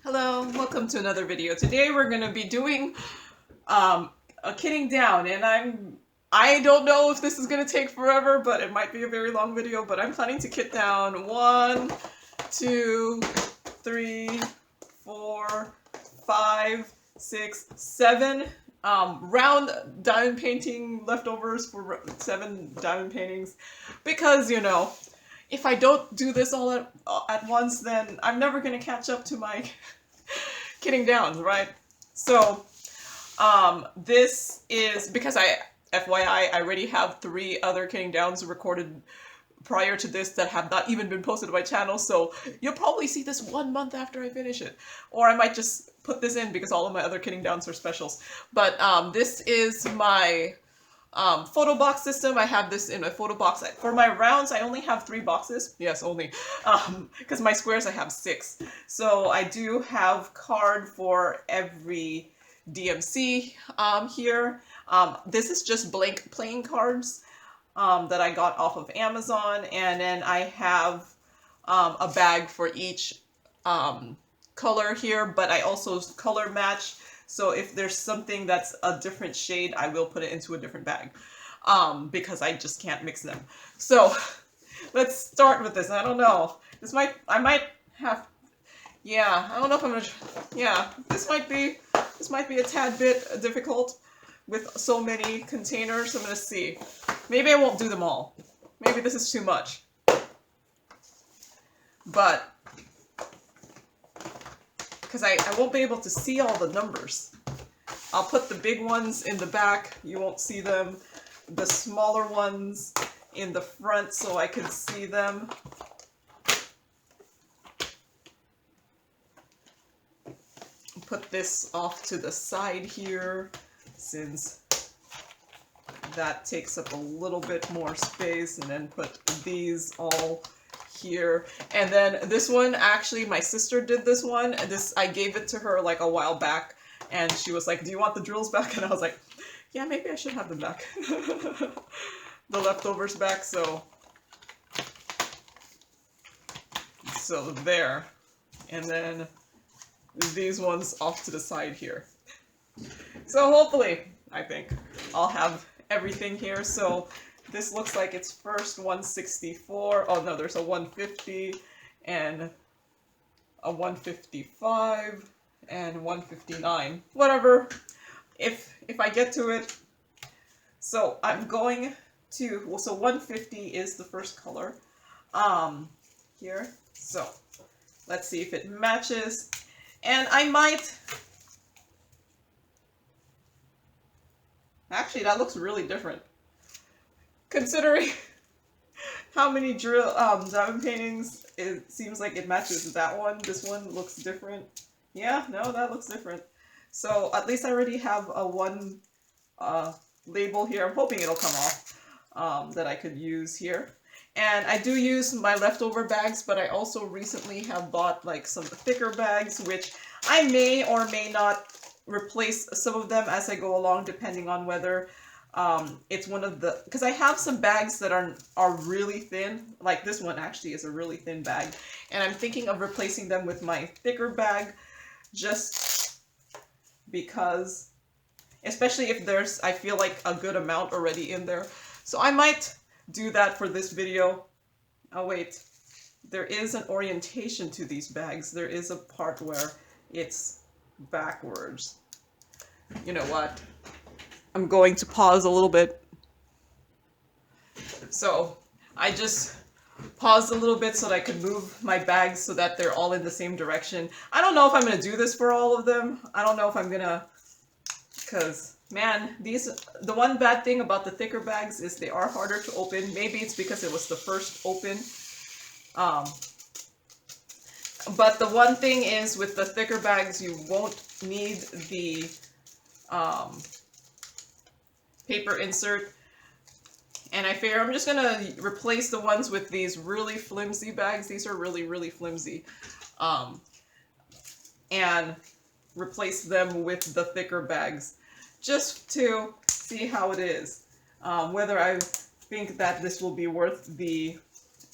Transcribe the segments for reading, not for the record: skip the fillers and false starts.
Hello, welcome to another video. Today we're going to be doing a kitting down, and I don't know if this is going to take forever, but it might be a very long video, but I'm planning to kit down 1, 2, 3, 4, 5, 6, 7 round diamond painting leftovers for 7 diamond paintings, because, you know, if I don't do this all at once, then I'm never going to catch up to my kitting downs, right? So, this is because FYI, I already have 3 other kitting downs recorded prior to this that have not even been posted to my channel, so you'll probably see this 1 month after I finish it. Or I might just put this in because all of my other kitting downs are specials. But this is my photo box system. I have this in a photo box. For my rounds, I only have 3 boxes. Yes, only. Because my squares, I have 6. So I do have card for every DMC here. This is just blank playing cards that I got off of Amazon. And then I have a bag for each color here, but I also color match. So if there's something that's a different shade, I will put it into a different bag because I just can't mix them. So let's start with this. I don't know. I might have, yeah, I don't know if I'm gonna, yeah, this might be a tad bit difficult with so many containers. I'm gonna see. Maybe I won't do them all. Maybe this is too much. But because I won't be able to see all the numbers. I'll put the big ones in the back, you won't see them. The smaller ones in the front so I can see them. Put this off to the side here, since that takes up a little bit more space, and then put these all here. And then this one, actually my sister did this one, and I gave it to her like a while back, and she was like, do you want the drills back? And I was like, yeah, maybe I should have them back. The leftovers back. So there. And then these ones off to the side here. So hopefully, I think I'll have everything here. So this looks like it's first 164. Oh no, there's a 150 and a 155 and 159. Whatever. If I get to it. So I'm going to, well, so 150 is the first color here. So let's see if it matches. And I might, actually that looks really different. Considering how many diamond paintings, it seems like it matches that one. This one looks different. Yeah, no, that looks different. So at least I already have a one label here. I'm hoping it'll come off that I could use here. And I do use my leftover bags, but I also recently have bought like some thicker bags, which I may or may not replace some of them as I go along, depending on whether it's one of the, because I have some bags that are really thin, like this one actually is a really thin bag, and I'm thinking of replacing them with my thicker bag, just because, especially if there's, I feel like, a good amount already in there. So I might do that for this video. Oh wait, there is an orientation to these bags. There is a part where it's backwards. You know what? I'm going to pause a little bit. So I just paused a little bit so that I could move my bags so that they're all in the same direction. I don't know if I'm going to do this for all of them. I don't know if I'm going to, because man, the one bad thing about the thicker bags is they are harder to open. Maybe it's because it was the first open. But the one thing is, with the thicker bags, you won't need the paper insert. And I figure I'm just gonna replace the ones with these really flimsy bags. These are really, really flimsy. And replace them with the thicker bags, just to see how it is. Whether I think that this will be worth the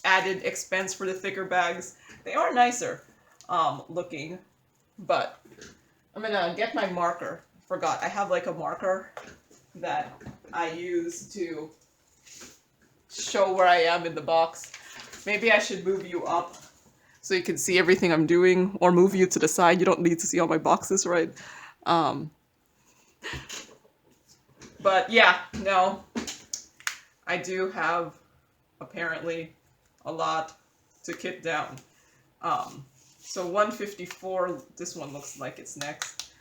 added expense for the thicker bags. They are nicer looking But I'm gonna get my marker. Forgot, I have like a marker that I use to show where I am in the box. Maybe I should move you up so you can see everything I'm doing, or move you to the side. You don't need to see all my boxes, right? But yeah, no, I do have apparently a lot to kit down. So 154, this one looks like it's next.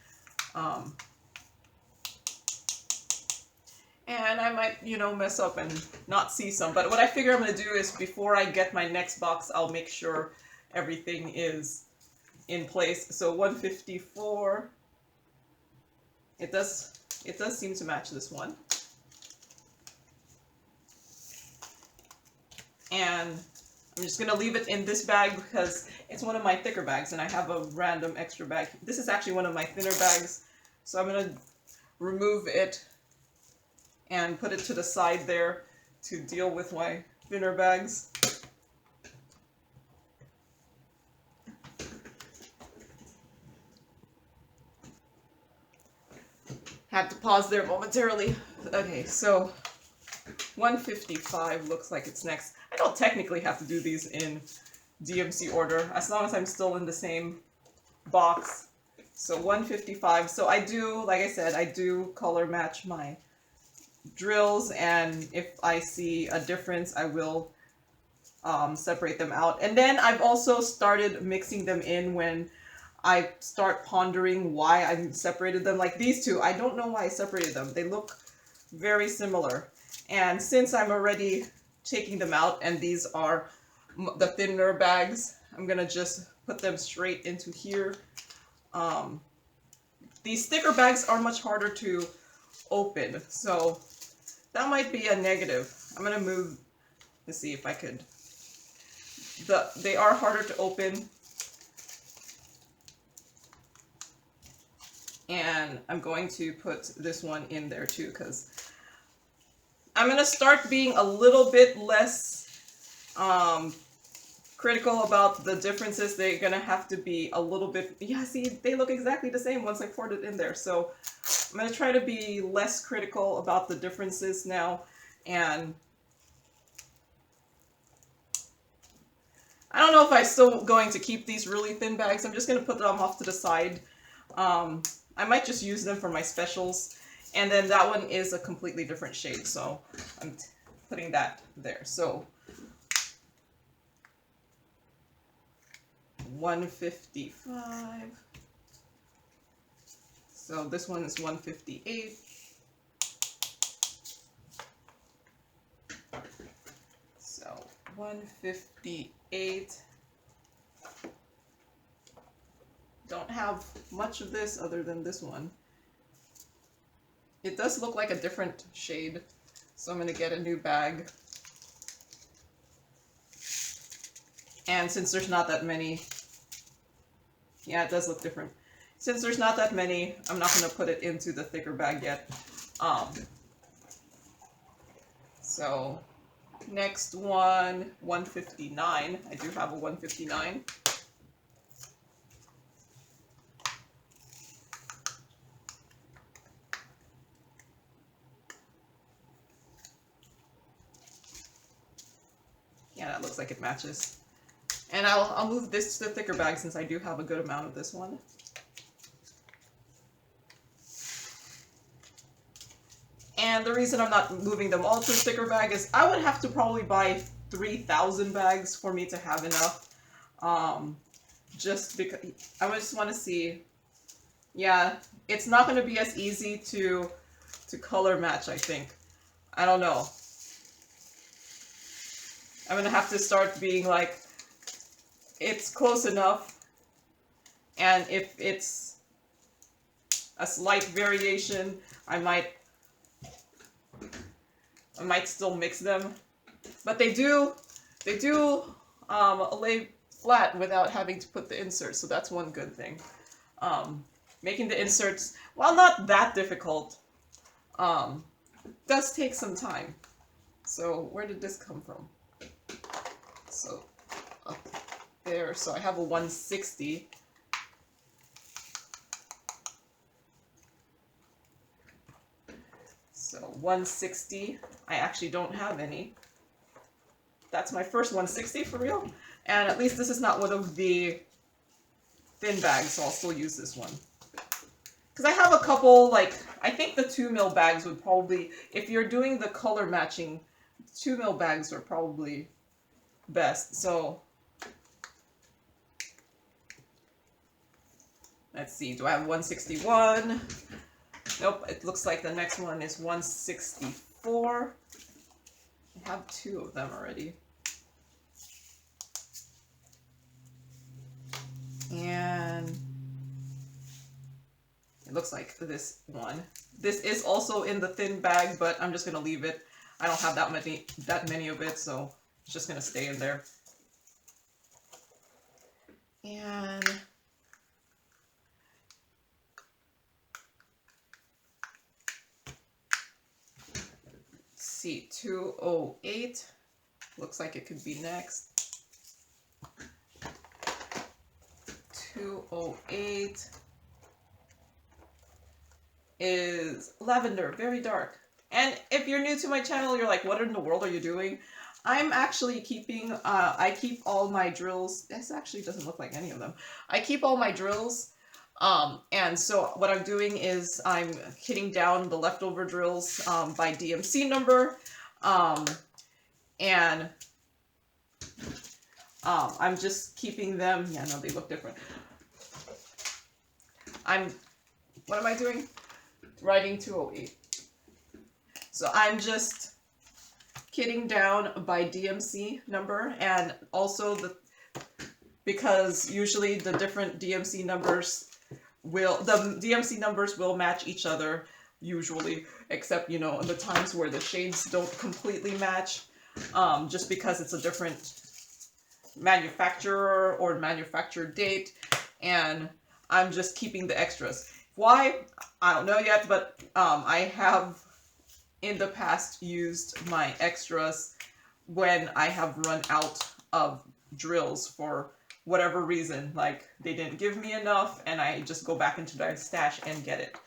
And I might, you know, mess up and not see some. But what I figure I'm going to do is before I get my next box, I'll make sure everything is in place. So 154, it does seem to match this one. And I'm just going to leave it in this bag because it's one of my thicker bags and I have a random extra bag. This is actually one of my thinner bags. So I'm going to remove it and put it to the side there to deal with my thinner bags. Had to pause there momentarily. Okay, so 155 looks like it's next. I don't technically have to do these in DMC order, as long as I'm still in the same box. So 155. So I do, like I said, I do color match my drills, and if I see a difference, I will separate them out. And then I've also started mixing them in when I start pondering why I separated them. Like these two, I don't know why I separated them. They look very similar. And since I'm already taking them out and these are the thinner bags, I'm gonna just put them straight into here. These thicker bags are much harder to open, so that might be a negative. I'm gonna move to see if I could. They are harder to open. And I'm going to put this one in there too, because I'm going to start being a little bit less critical about the differences. They're going to have to be a little bit, yeah, see, they look exactly the same once I poured it in there. So I'm going to try to be less critical about the differences now. And I don't know if I'm still going to keep these really thin bags. I'm just going to put them off to the side. I might just use them for my specials. And then that one is a completely different shade, so I'm putting that there. So 155. So this one is 158. So 158. Don't have much of this other than this one. It does look like a different shade, so I'm going to get a new bag. And since there's not that many, yeah, it does look different. Since there's not that many, I'm not going to put it into the thicker bag yet. So next one, 159. I do have a 159. Yeah, that looks like it matches. And I'll move this to the thicker bag since I do have a good amount of this one. And the reason I'm not moving them all to the thicker bag is I would have to probably buy 3,000 bags for me to have enough. Just because I just want to see. Yeah, it's not going to be as easy to color match, I think. I don't know. I'm going to have to start being like, it's close enough, and if it's a slight variation, I might still mix them. But they do lay flat without having to put the inserts, so that's one good thing. Making the inserts, while not that difficult, does take some time. So where did this come from? So up there, so I have a 160. 160. I actually don't have any. That's my first 160 for real. And at least this is not one of the thin bags, so I'll still use this one. Because I have a couple, like, I think the 2mm bags would probably, if you're doing the color matching, 2mm bags are probably best. So, let's see, do I have 161? Nope, it looks like the next one is 164. I have 2 of them already. And it looks like this one. This is also in the thin bag, but I'm just gonna leave it. I don't have that many of it, so it's just gonna stay in there. And let's see, 208. Looks like it could be next. 208 is lavender, very dark. And if you're new to my channel, you're like, what in the world are you doing? I'm actually keeping, I keep all my drills. This actually doesn't look like any of them. I keep all my drills. And so what I'm doing is I'm kitting down the leftover drills by DMC number. And I'm just keeping them. Yeah, no, they look different. What am I doing? Writing 208. So I'm just kitting down by DMC number, and also because usually the different DMC numbers will match each other usually, except, you know, in the times where the shades don't completely match, just because it's a different manufacturer or manufacturer date, and I'm just keeping the extras. Why? I don't know yet, but I have in the past used my extras when I have run out of drills for whatever reason. Like, they didn't give me enough, and I just go back into my stash and get it.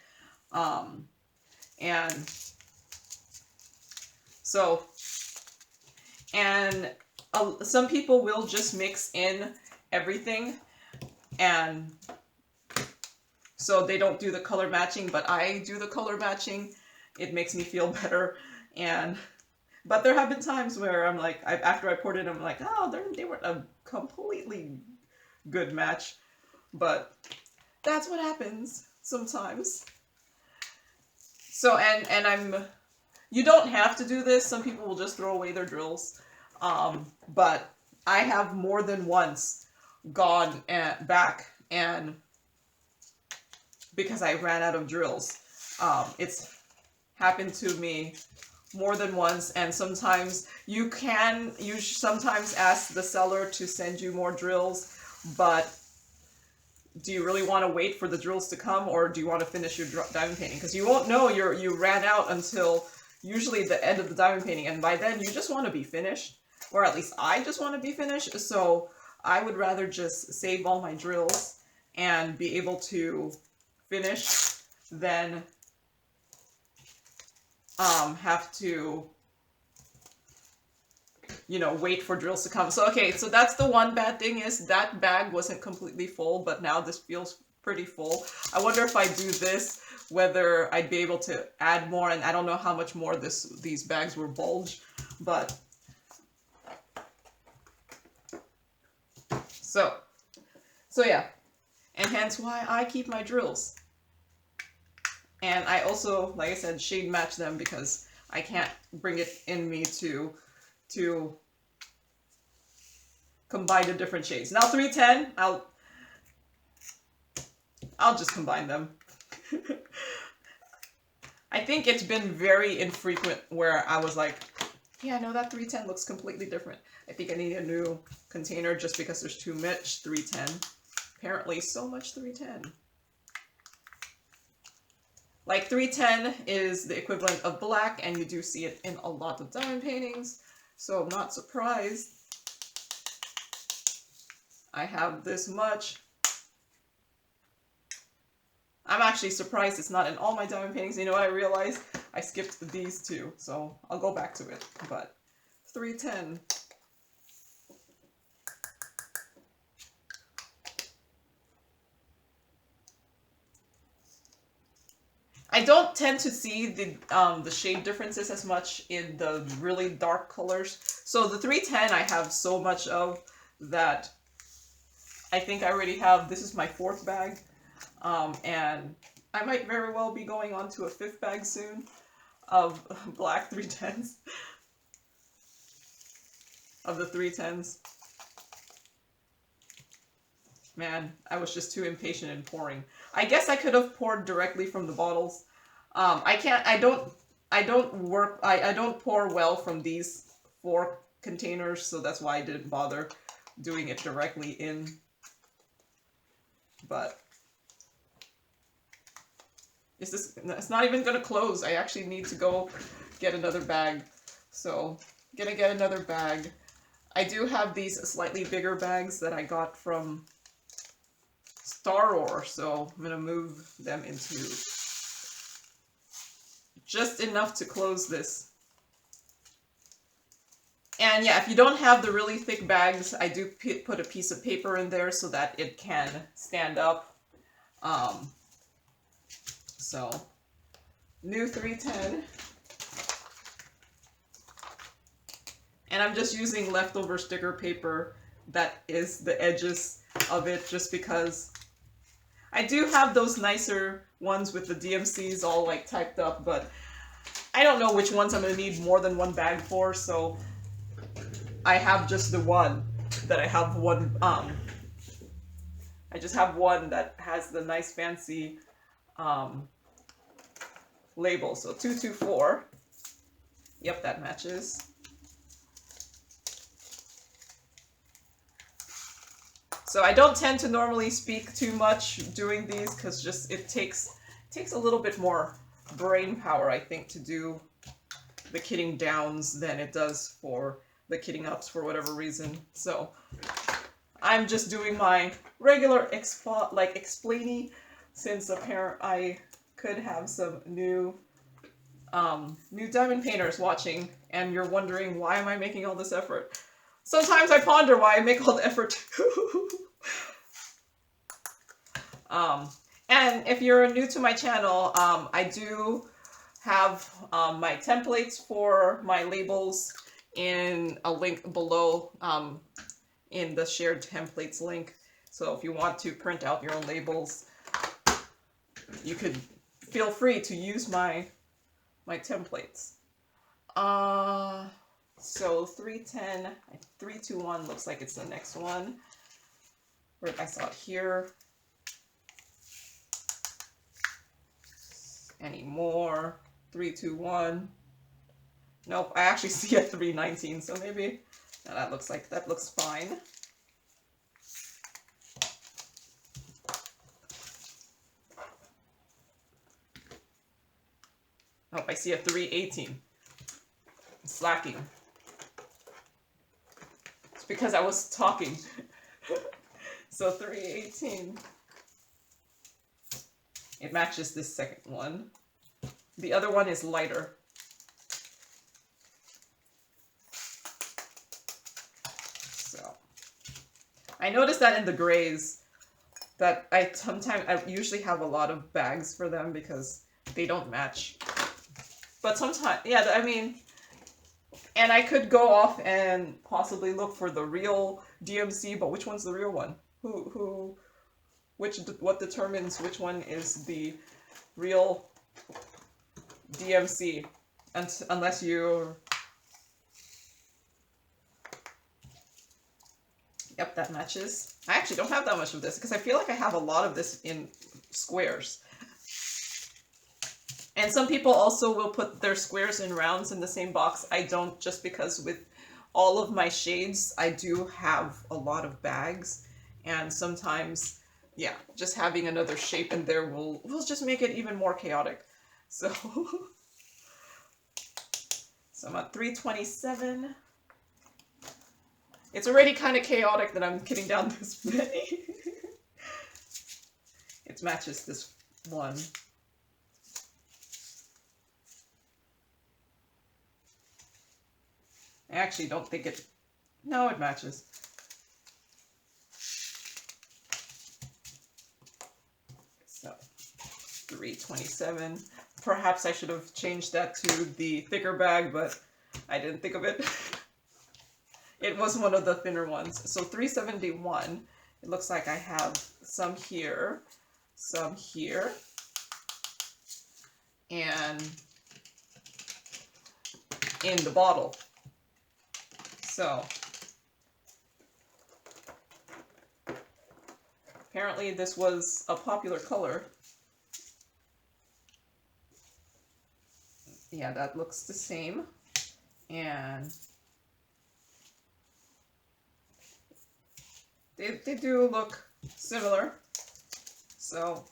Some people will just mix in everything, and so they don't do the color matching, but I do the color matching. It makes me feel better. But there have been times where I'm like, after I poured it, I'm like, oh, they weren't a completely good match. But that's what happens sometimes. So, you don't have to do this. Some people will just throw away their drills. But I have more than once gone back, and because I ran out of drills. It's happened to me more than once, and sometimes you sometimes ask the seller to send you more drills, but do you really want to wait for the drills to come, or do you want to finish your diamond painting? Because you won't know you ran out until usually the end of the diamond painting, and by then you just want to be finished, or at least I just want to be finished. So I would rather just save all my drills and be able to finish than have to, you know, wait for drills to come. So okay, so that's the one bad thing, is that bag wasn't completely full, but now this feels pretty full. I wonder if I do this, whether I'd be able to add more, and I don't know how much more these bags will bulge, but so yeah, and hence why I keep my drills. And I also, like I said, shade match them because I can't bring it in me to combine the different shades. Now 310, I'll just combine them. I think it's been very infrequent where I was like, yeah, no, that 310 looks completely different. I think I need a new container just because there's too much 310. Apparently so much 310. Like 310 is the equivalent of black, and you do see it in a lot of diamond paintings, so I'm not surprised I have this much. I'm actually surprised it's not in all my diamond paintings. You know what I realized? I skipped these two, so I'll go back to it. But 310. I don't tend to see the shade differences as much in the really dark colors. So the 310 I have so much of that I think I already have, this is my 4th bag. And I might very well be going on to a 5th bag soon of black 310s. Of the 310s. Man, I was just too impatient in pouring. I guess I could have poured directly from the bottles. I don't pour well from these 4 containers, so that's why I didn't bother doing it directly in. But it's not even gonna close. I actually need to go get another bag. So, gonna get another bag. I do have these slightly bigger bags that I got from Star, so I'm gonna move them into just enough to close this. And yeah, if you don't have the really thick bags, I do put a piece of paper in there so that it can stand up. So, new 310. And I'm just using leftover sticker paper that is the edges of it, just because I do have those nicer ones with the DMCs all like typed up, but I don't know which ones I'm going to need more than one bag for, so I have just the one that I have one, I just have one that has the nice fancy label. So 224. Yep, that matches. So I don't tend to normally speak too much doing these because just it takes a little bit more brain power, I think, to do the kitting downs than it does for the kitting ups for whatever reason. So I'm just doing my regular explainy, since apparently I could have some new diamond painters watching, and you're wondering, why am I making all this effort? Sometimes I ponder why I make all the effort too. And if you're new to my channel, I do have my templates for my labels in a link below, in the shared templates link. So if you want to print out your own labels, you could feel free to use my templates. So 310, 321 looks like it's the next one. Where I saw it here. Any more? 321. Nope, I actually see a 319, so maybe now that looks fine. Oh, I see a 318. It's slacking. It's because I was talking. So 318. It matches this second one. The other one is lighter. So I noticed that in the grays that I usually have a lot of bags for them because they don't match. But sometimes, yeah, I mean, and I could go off and possibly look for the real DMC, but which one's the real one? What determines which one is the real DMC? Unless you... Yep, that matches. I actually don't have that much of this because I feel like I have a lot of this in squares. And some people also will put their squares and rounds in the same box. I don't, just because with all of my shades, I do have a lot of bags. And sometimes, yeah, just having another shape in there will just make it even more chaotic. So, so I'm at 327. It's already kind of chaotic that I'm getting down this many. It matches this one. I actually don't think it, no, it matches. So, 327. Perhaps I should have changed that to the thicker bag, but I didn't think of it. It was one of the thinner ones. So 371. It looks like I have some here, and in the bottle. So apparently this was a popular color. Yeah, that looks the same. And they do look similar. So,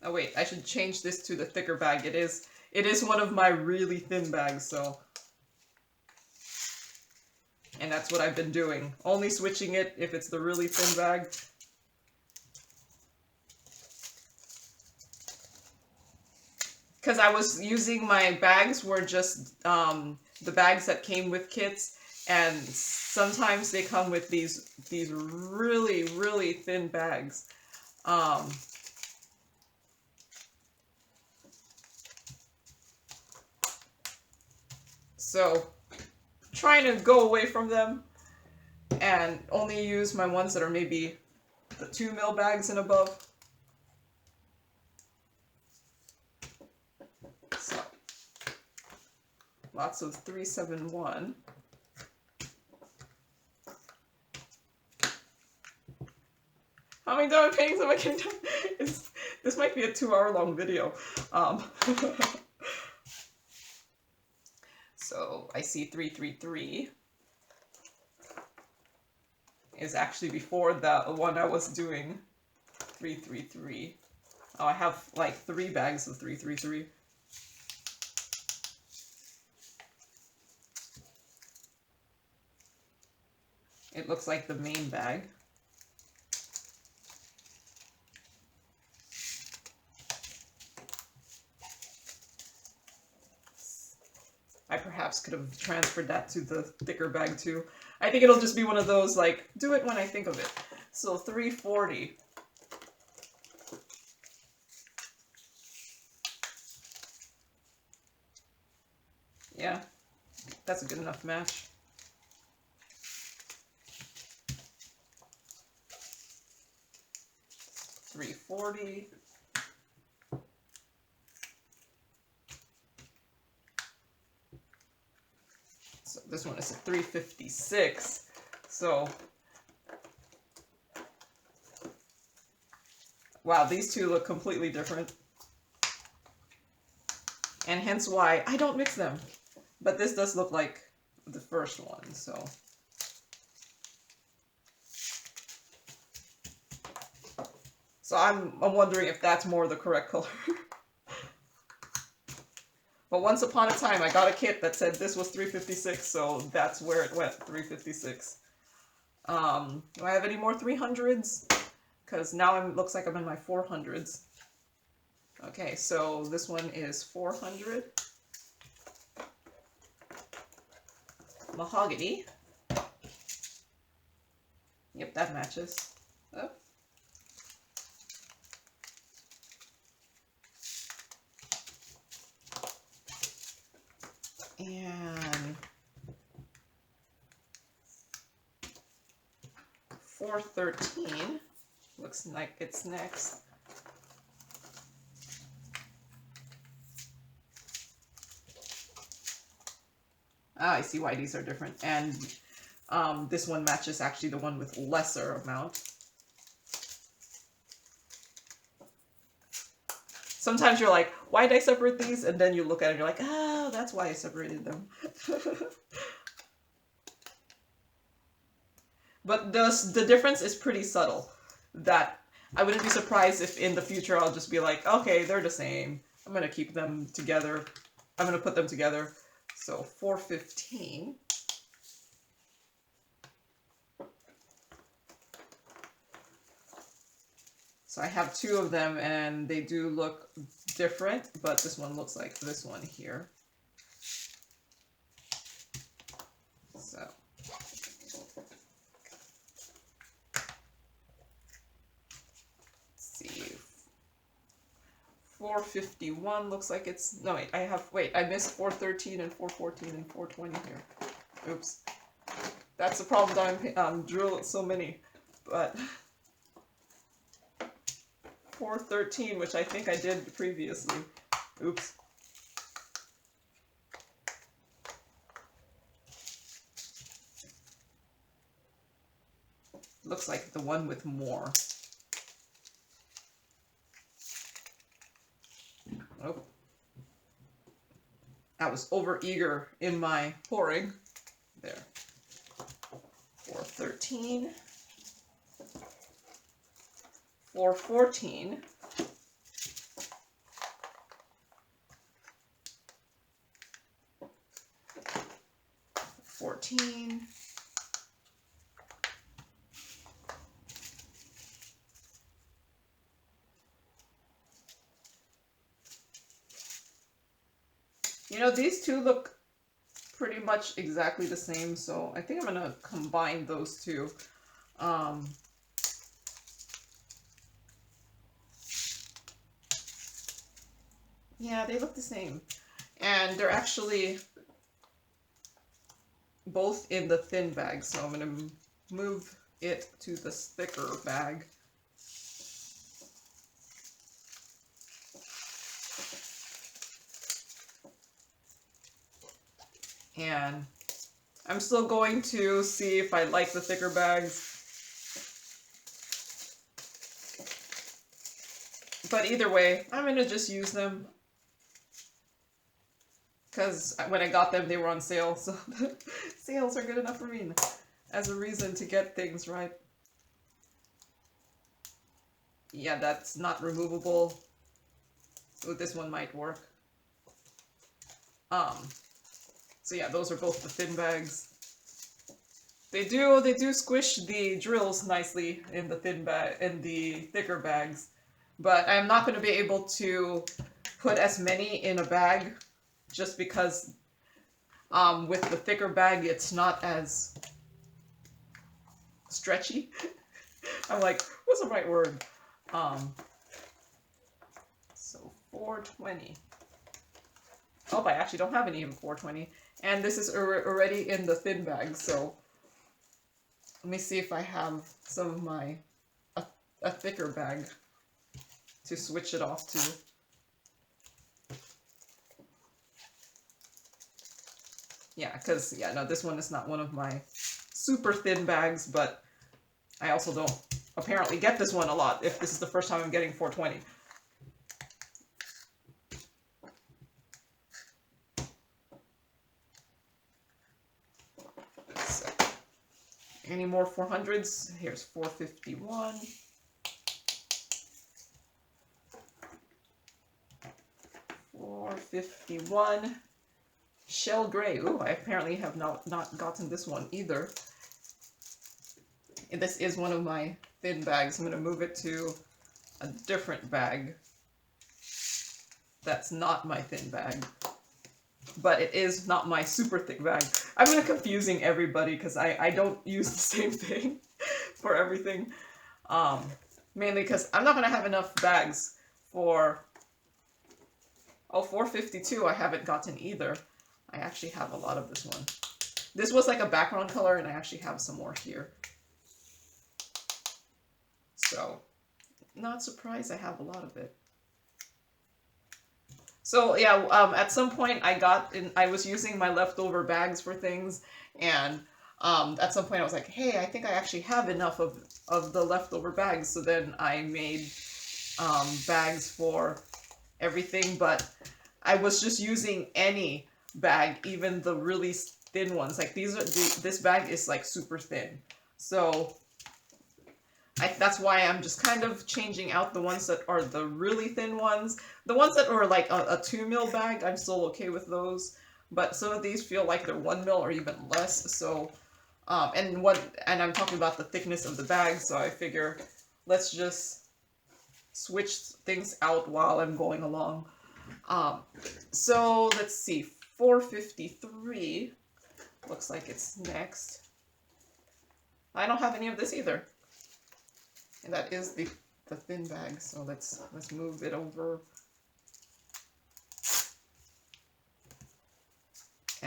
oh wait, I should change this to the thicker bag. It is one of my really thin bags, so. And that's what I've been doing. Only switching it if it's the really thin bag. Because I was using my bags were just the bags that came with kits, and sometimes they come with these really, really thin bags. So trying to go away from them and only use my ones that are maybe the 2 ml bags and above. So lots of 371. How many diamond paintings am I getting done? This might be a 2-hour-long video. So I see 333 is actually before the one I was doing. 333. Oh, I have like 3 bags of 333. It looks like the main bag. I perhaps could have transferred that to the thicker bag too. I think it'll just be one of those, like, do it when I think of it. So 340. Yeah, that's a good enough match. $340. So this one is a $356. So wow, these two look completely different. And hence why I don't mix them. But this does look like the first one, so. So I'm wondering if that's more the correct color. But once upon a time, I got a kit that said this was 356, so that's where it went, 356. Do I have any more 300s? Because now it looks like I'm in my 400s. Okay, so this one is 400. Mahogany. Yep, that matches. Oh. And 413 looks like it's next. Ah, I see why these are different. And this one matches actually the one with lesser amount. Sometimes you're like, why did I separate these? And then you look at it and you're like, oh, that's why I separated them. But the difference is pretty subtle. That I wouldn't be surprised if in the future I'll just be like, okay, they're the same. I'm going to keep them together. I'm going to put them together. So 415. So I have 2 of them and they do look different, but this one looks like this one here. 451 looks like it's, no wait, I missed 413 and 414 and 420 here. Oops. That's the problem that I'm drilling so many, but 413, which I think I did previously. Oops. Looks like the one with more. Oh. I was over eager in my pouring. There. 413. 414. 14. You know, these two look pretty much exactly the same, so I think I'm going to combine those two. Yeah, they look the same. And they're actually both in the thin bag, so I'm going to move it to the thicker bag. And I'm still going to see if I like the thicker bags. But either way, I'm going to just use them. Because when I got them, they were on sale. So sales are good enough for me as a reason to get things, right? Yeah, that's not removable. So this one might work. So yeah, those are both the thin bags. They do squish the drills nicely in the thicker bags, but I'm not going to be able to put as many in a bag, just because with the thicker bag it's not as stretchy. I'm like, what's the right word? So 420. Oh, I actually don't have any in 420. And this is already in the thin bag, so let me see if I have some of my, a thicker bag to switch it off to. Yeah, because, yeah, no, this one is not one of my super thin bags, but I also don't apparently get this one a lot if this is the first time I'm getting 420. Any more 400s? Here's 451. 451. Shell Gray. Ooh, I apparently have not gotten this one either. And this is one of my thin bags. I'm going to move it to a different bag. That's not my thin bag. But it is not my super thick bag. I'm gonna confusing everybody because I don't use the same thing for everything. Mainly because I'm not gonna have enough bags for... Oh, 452 I haven't gotten either. I actually have a lot of this one. This was like a background color and I actually have some more here. So, not surprised I have a lot of it. So yeah, at some point I was using my leftover bags for things, and at some point I was like, hey, I think I actually have enough of the leftover bags. So then I made bags for everything, but I was just using any bag, even the really thin ones. Like this bag is like super thin, so that's why I'm just kind of changing out the ones that are the really thin ones. The ones that are like a 2 mil bag, I'm still okay with those. But some of these feel like they're 1 mil or even less. So, and I'm talking about the thickness of the bag. So I figure let's just switch things out while I'm going along. So let's see, 453 looks like it's next. I don't have any of this either. And that is the thin bag, so let's move it over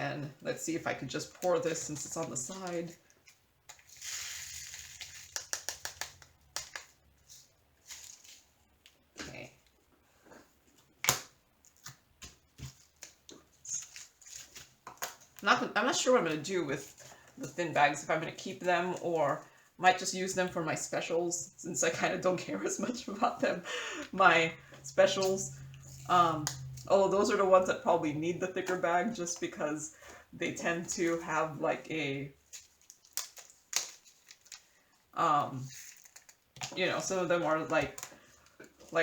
And let's see if I could just pour this since it's on the side. Okay. I'm not sure what I'm going to do with the thin bags, if I'm going to keep them or might just use them for my specials, since I kind of don't care as much about them. My specials. Oh, those are the ones that probably need the thicker bag just because they tend to have like a, you know, some of them are like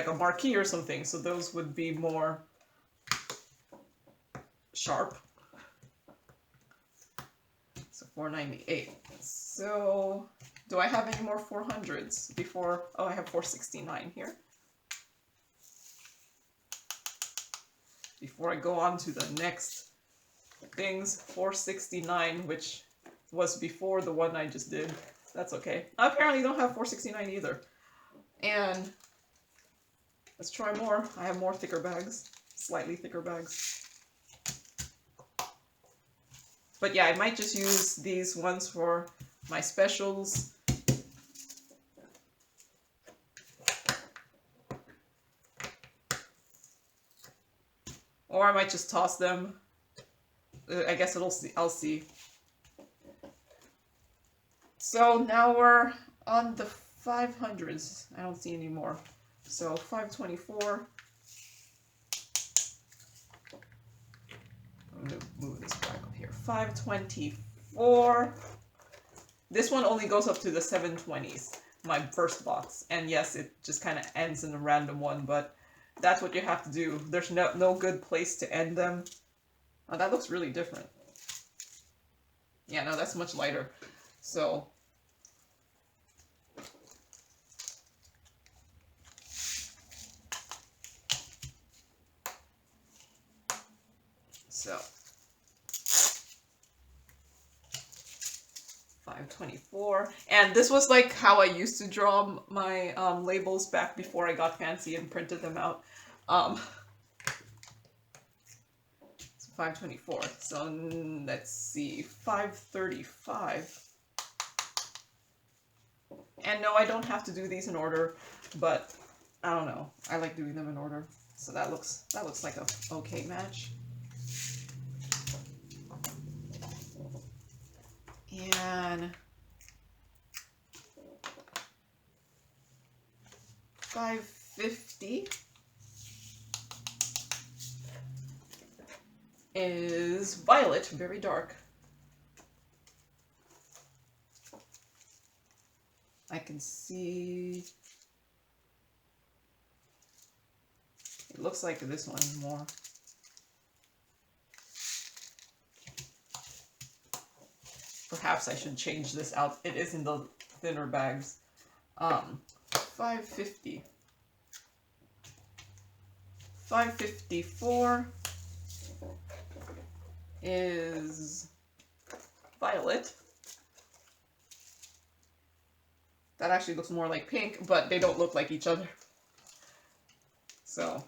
a marquee or something, so those would be more sharp. So $4.98. So do I have any more 400s before? Oh, I have $4.69 here. Before I go on to the next things, $4.69, which was before the one I just did. That's okay. I apparently don't have $4.69 either. And let's try more. I have more thicker bags, slightly thicker bags. But yeah, I might just use these ones for my specials. Or I might just toss them. I guess I'll see. So now we're on the 500s. I don't see any more. So 524. I'm going to move this back up here. 524. This one only goes up to the 720s, my first box. And yes, it just kind of ends in a random one, but that's what you have to do. There's no good place to end them. Oh, that looks really different. Yeah, no, that's much lighter. So So 524, and this was like how I used to draw my labels back before I got fancy and printed them out. So 524. So let's see, 535. And no, I don't have to do these in order, but I don't know. I like doing them in order. So that looks like a okay match. And 550 is violet, very dark. I can see it looks like this one more. Perhaps I should change this out. It is in the thinner bags. 550. 554 is violet. That actually looks more like pink, but they don't look like each other. So,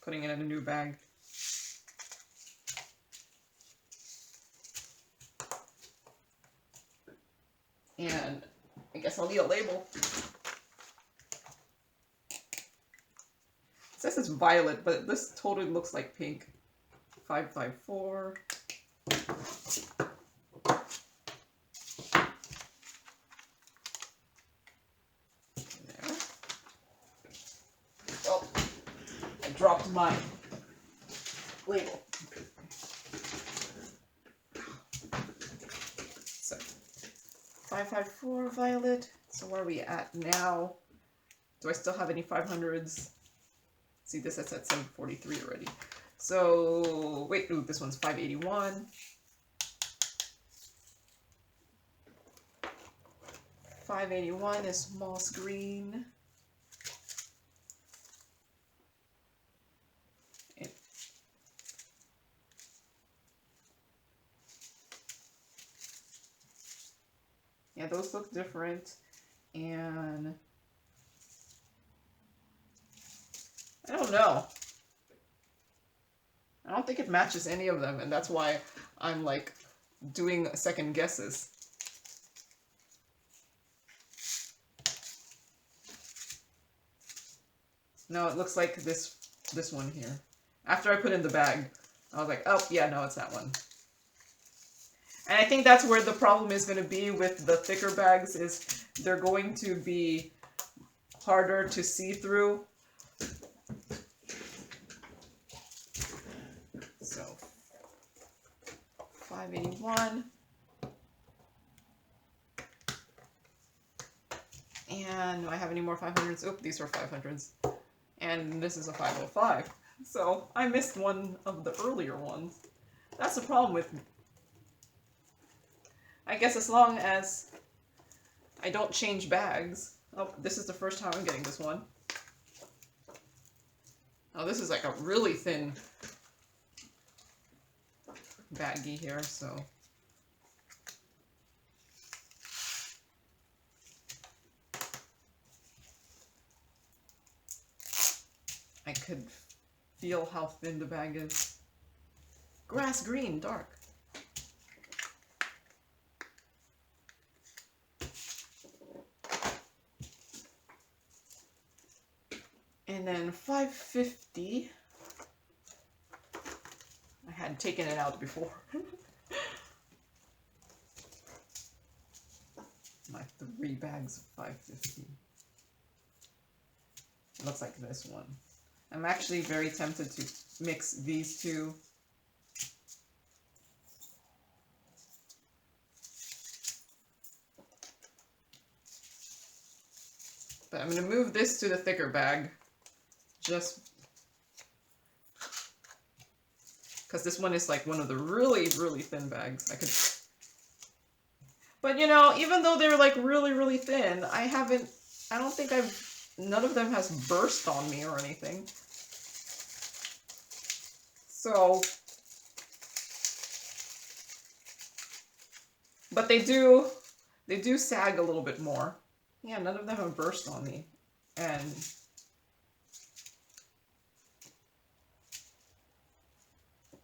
putting it in a new bag. And I guess I'll need a label. It says it's violet, but this totally looks like pink. 554. There. Oh, I dropped my label. So, 554 violet. So where are we at now? Do I still have any 500s? See, this is at 743 already. So, wait, ooh, this one's 581. 581 is moss green. Yeah, those look different. And I don't know. I don't think it matches any of them, and that's why I'm like doing second guesses. No, it looks like this one here. After I put in the bag, I was like, oh yeah, no, it's that one. And I think that's where the problem is going to be with the thicker bags, is they're going to be harder to see through. So, 581. And do I have any more 500s? Oop, these are 500s. And this is a 505. So I missed one of the earlier ones. That's the problem with, I guess, as long as I don't change bags. Oh, this is the first time I'm getting this one. Oh, this is like a really thin baggie here, so. I could feel how thin the bag is. Grass green, dark. And then 550. I had taken it out before. My 3 bags of 550. It looks like this one. I'm actually very tempted to mix these two. But I'm going to move this to the thicker bag, just because this one is like one of the really, really thin bags. I could, but you know, even though they're like really, really thin, I don't think none of them has burst on me or anything. So, but they do sag a little bit more. Yeah, none of them have burst on me. And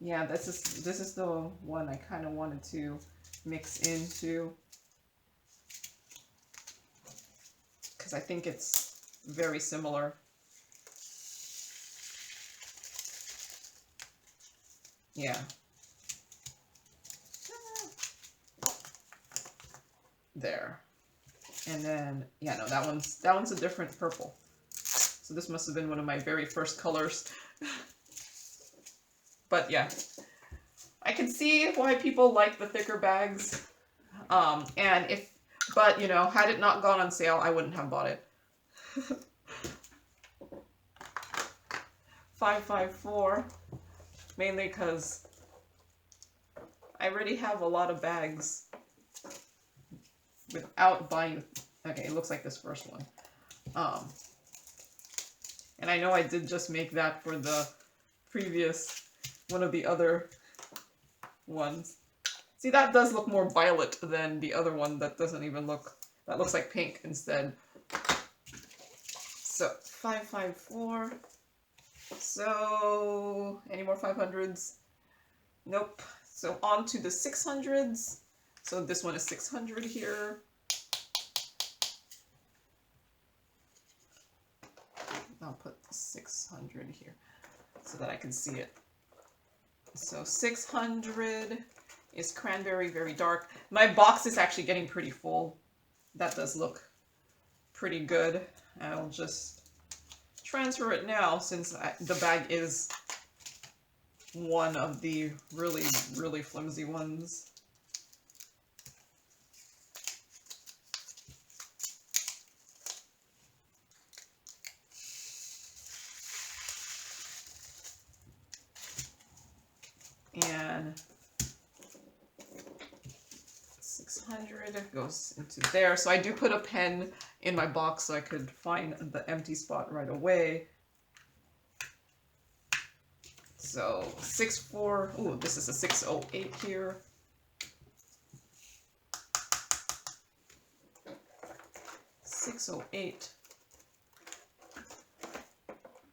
yeah, this is the one I kind of wanted to mix into, because I think it's very similar. Yeah. There. And then, yeah, no, that one's a different purple. So this must have been one of my very first colors. But yeah, I can see why people like the thicker bags. But you know, had it not gone on sale, I wouldn't have bought it. 554, mainly because I already have a lot of bags without buying. Okay, it looks like this first one. And I know I did just make that for the previous, one of the other ones. See, that does look more violet than the other one that doesn't even look, that looks like pink instead. So, 554. So, any more 500s? Nope. So, on to the 600s. So, this one is 600 here. I'll put the 600 here so that I can see it. So 600 is cranberry, very dark. My box is actually getting pretty full. That does look pretty good. I'll just transfer it now since the bag is one of the really, really flimsy ones. And 600 goes into there. So I do put a pen in my box so I could find the empty spot right away. So 64, ooh, this is a 608 here. $608.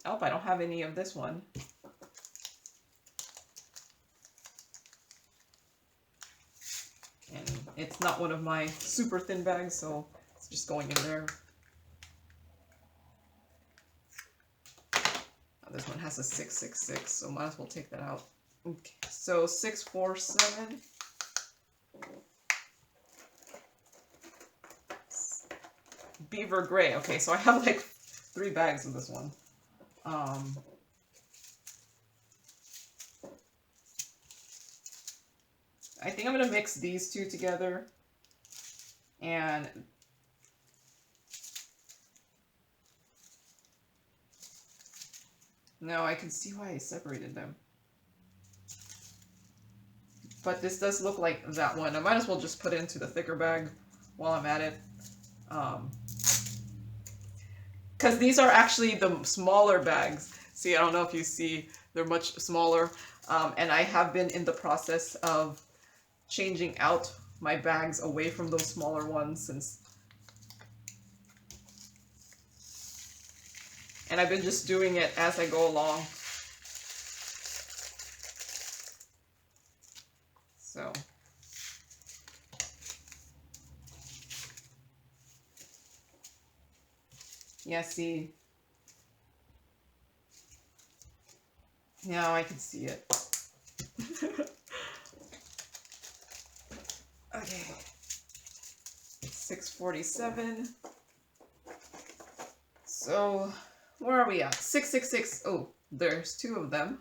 Oh, I don't have any of this one. It's not one of my super thin bags, so it's just going in there. This one has a 666, so might as well take that out. Okay, so 647. Beaver Gray. Okay, so I have like 3 bags of this one. I think I'm gonna mix these two together, and no, I can see why I separated them. But this does look like that one. I might as well just put it into the thicker bag while I'm at it. Because these are actually the smaller bags. See, I don't know if you see, they're much smaller. And I have been in the process of changing out my bags away from those smaller ones and I've been just doing it as I go along. So yeah, see, now I can see it. Okay, 647. So where are we at? 666. Oh, there's 2 of them.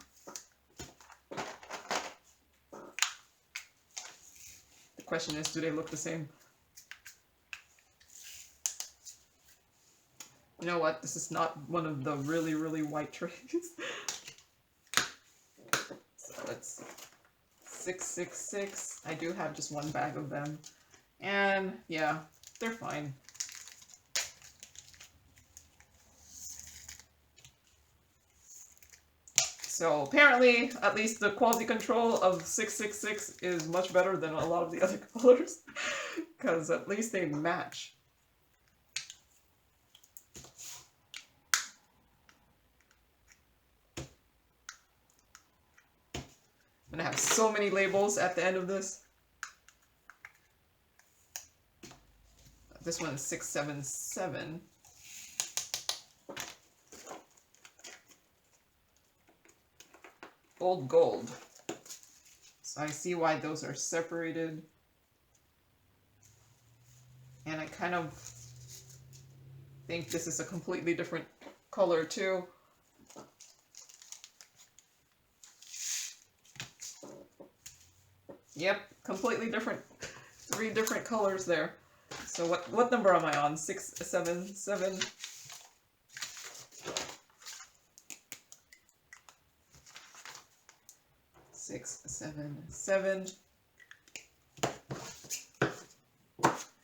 The question is, do they look the same? You know what? This is not one of the really, really white trays. So let's see. 666. I do have just 1 bag of them. And yeah, they're fine. So apparently, at least the quality control of 666 is much better than a lot of the other colors, because at least they match. I'm gonna have so many labels at the end of this. This one is 677. Old gold. So I see why those are separated. And I kind of think this is a completely different color too. Yep, completely different. 3 different colors there. So what number am I on? 677. Six, seven, seven.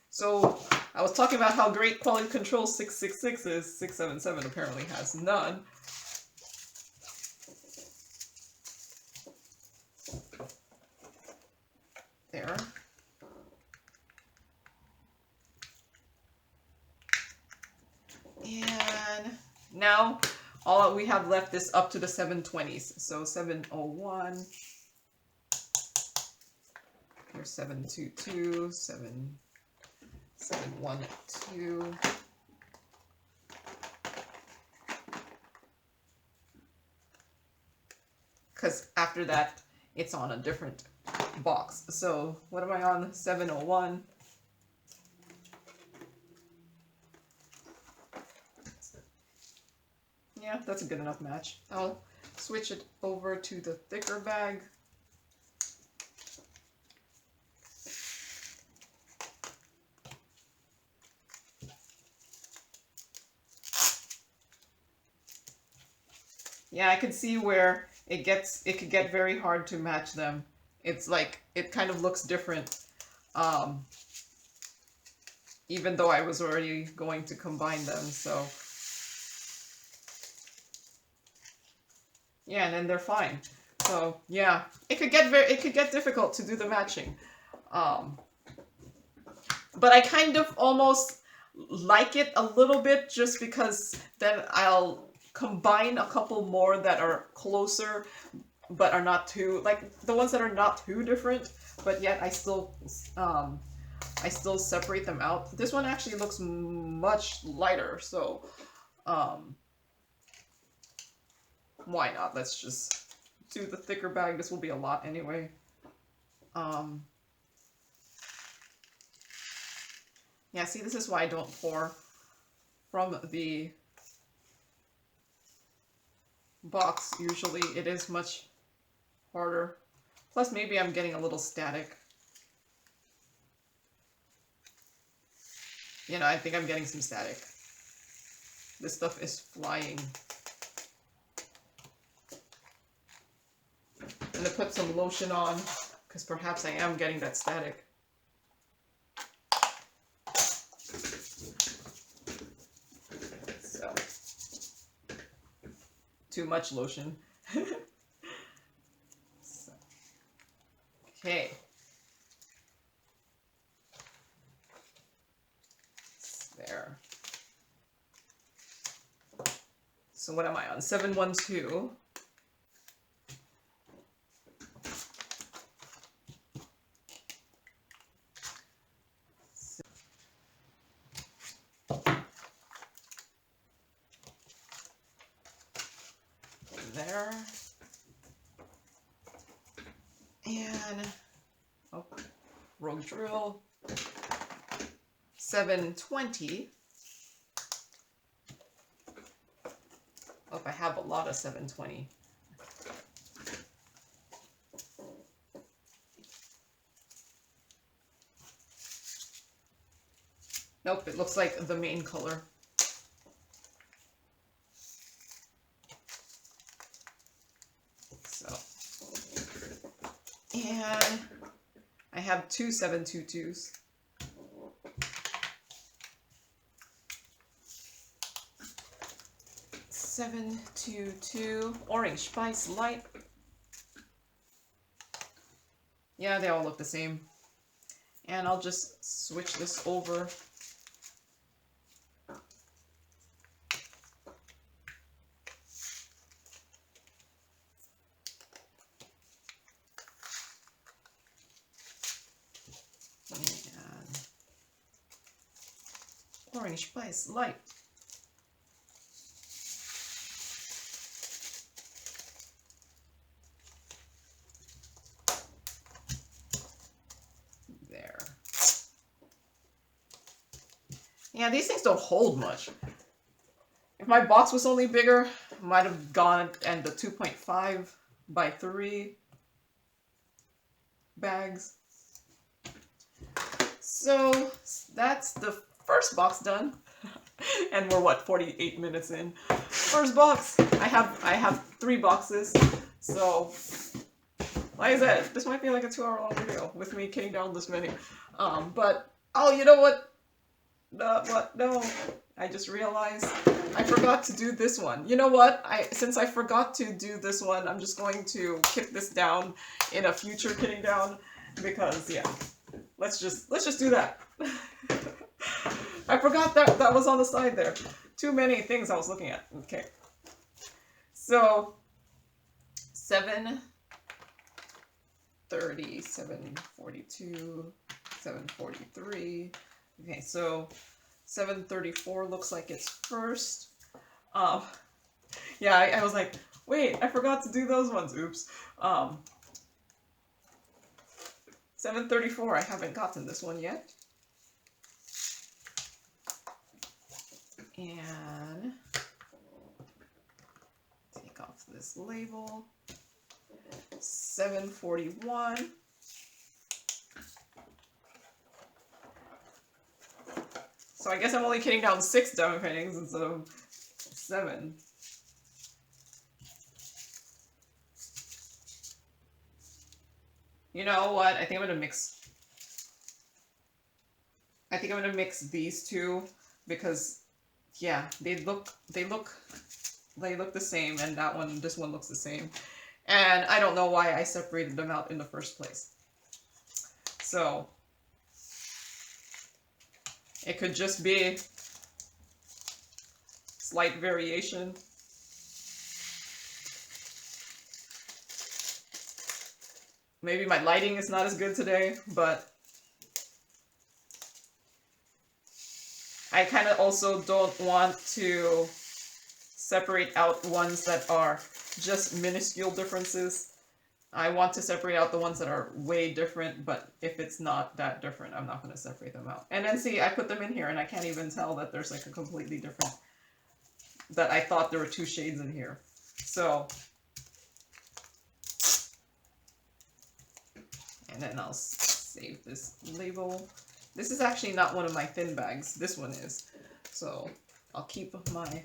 So I was talking about how great quality control 666 is. 677 apparently has none. There. And now all we have left is up to the 720s. So 701. Here's 722, 712. Because after that, it's on a different box. So what am I on? 701. Yeah, that's a good enough match. I'll switch it over to the thicker bag. Yeah, I could see where it could get very hard to match them. It's like, it kind of looks different. Even though I was already going to combine them, so. Yeah, and then they're fine. So yeah, it could get difficult to do the matching. But I kind of almost like it a little bit, just because then I'll combine a couple more that are closer, but are not too, like the ones that are not too different, but yet I still I still separate them out. This one actually looks much lighter, so why not? Let's just do the thicker bag. This will be a lot anyway. Yeah, see, this is why I don't pour from the box. Usually it is much harder. Plus maybe I'm getting a little static. You know, I think I'm getting some static. This stuff is flying. I'm gonna put some lotion on, because perhaps I am getting that static. So, too much lotion. So, okay. There. So what am I on? 712. There. And oh, rogue drill. 720. Oh, I have a lot of 720. Nope, it looks like the main color. So, and I have two 722s. Orange Spice Light. Yeah, they all look the same. And I'll just switch this over. And Orange Spice Light. Yeah, these things don't hold much. If my box was only bigger, I might have gone and the 2.5 by 3 bags. So that's the first box done. And we're what, 48 minutes in. First box. I have 3 boxes. So like I said, this might be like a 2-hour-long video with me kitting down this many. But oh, you know what? No, I just realized I forgot to do this one. You know what? Since I forgot to do this one, I'm just going to kit this down in a future kitting down, because yeah, let's just do that. I forgot that was on the side there. Too many things I was looking at. Okay. So 730, 742, 743. Okay, so 734 looks like it's first. Yeah, I was like, wait, I forgot to do those ones. Oops. 734, I haven't gotten this one yet. And take off this label. 741. So I guess I'm only kitting down 6 demo paintings instead of 7. You know what? I think I'm gonna mix. I think I'm gonna mix these two, because yeah, they look the same, and this one looks the same. And I don't know why I separated them out in the first place. So it could just be slight variation. Maybe my lighting is not as good today, but I kind of also don't want to separate out ones that are just minuscule differences. I want to separate out the ones that are way different, but if it's not that different, I'm not going to separate them out. And then see, I put them in here and I can't even tell that there's like a completely different, that I thought there were two shades in here. So, and then I'll save this label. This is actually not one of my thin bags. This one is. So I'll keep my...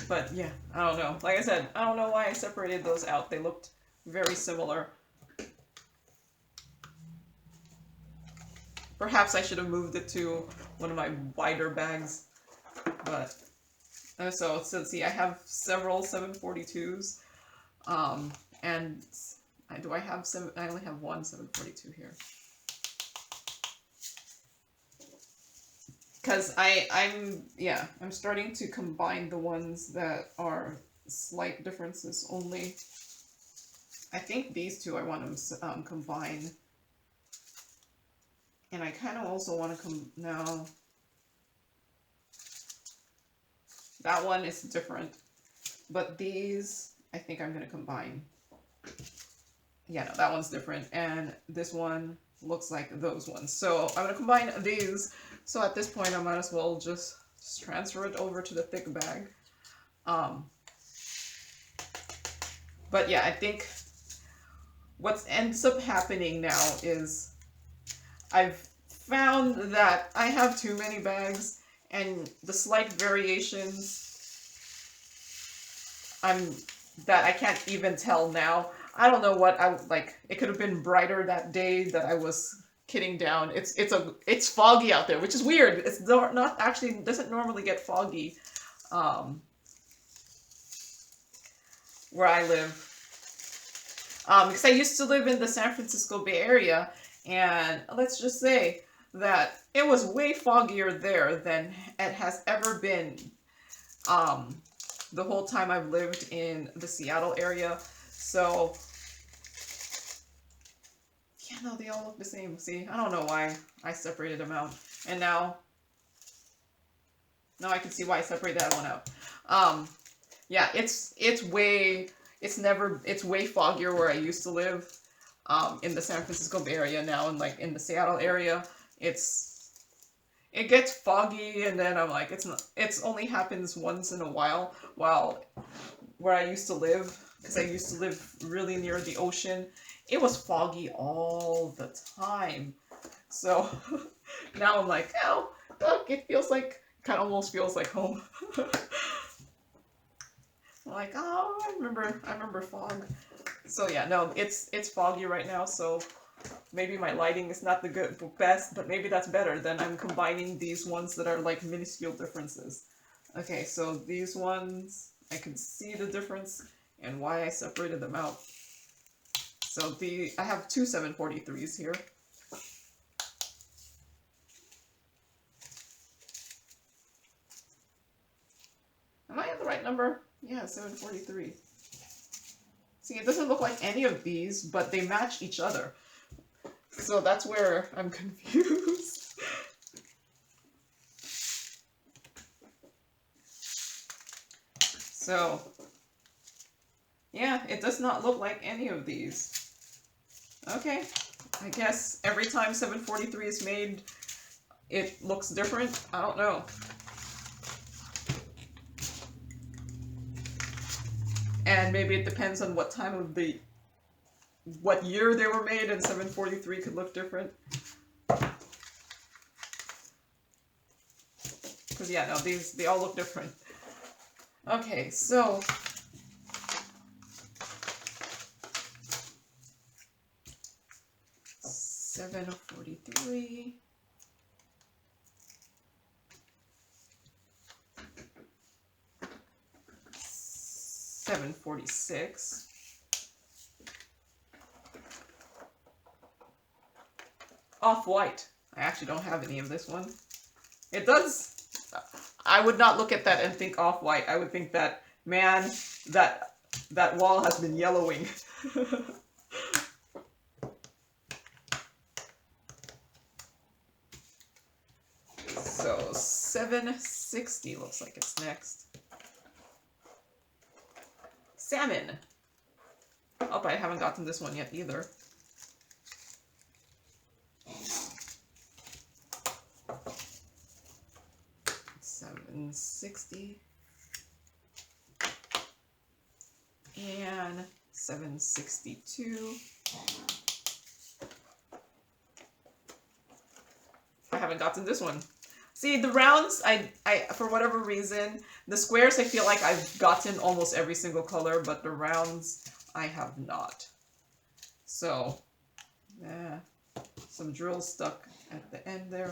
But yeah, I don't know. Like I said, I don't know why I separated those out. They looked very similar. Perhaps I should have moved it to one of my wider bags. But, so see, I have several 742s. And do I have seven? I only have one 742 here. Because I'm starting to combine the ones that are slight differences only. I think these two I want to combine. And I kind of also want to no. That one is different. But these, I think I'm going to combine. Yeah, no, that one's different. And this one looks like those ones. So I'm going to combine these. So at this point, I might as well just transfer it over to the thick bag. But yeah, I think what ends up happening now is I've found that I have too many bags, and the slight variations that I can't even tell now. I don't know what like. It could have been brighter that day that I was kitting down. It's foggy out there, which is weird. It's not actually doesn't normally get foggy where I live. Because I used to live in the San Francisco Bay Area, and let's just say that it was way foggier there than it has ever been the whole time I've lived in the Seattle area. So yeah, no, they all look the same. See, I don't know why I separated them out. And now I can see why I separated that one out. Yeah, it's way foggier where I used to live, in the San Francisco Bay Area now, and like in the Seattle area, it gets foggy, and then I'm like, it's only happens once in a while, while where I used to live, because I used to live really near the ocean, it was foggy all the time. So now I'm like, oh, look, it feels like, kind of almost feels like home. I'm like, oh, I remember fog. So yeah, no, it's foggy right now, so maybe my lighting is not the best, but maybe that's better. Then I'm combining these ones that are like minuscule differences. Okay, so these ones, I can see the difference and why I separated them out. So I have two 743s here. Am I at the right number? Yeah, 743. See, it doesn't look like any of these, but they match each other. So that's where I'm confused. So, yeah, it does not look like any of these. Okay, I guess every time 743 is made, it looks different. I don't know. And maybe it depends on what time of what year they were made, and 743 could look different. Because yeah, no, they all look different. Okay, so $7.43. $7.46. Off-white. I actually don't have any of this one. It does. I would not look at that and think off-white. I would think that, man, that wall has been yellowing. 760 looks like it's next. Salmon. Oh, I haven't gotten this one yet either. $760 and $762. I haven't gotten this one. See, the rounds, I for whatever reason, the squares I feel like I've gotten almost every single color, but the rounds I have not. So, yeah, some drills stuck at the end there.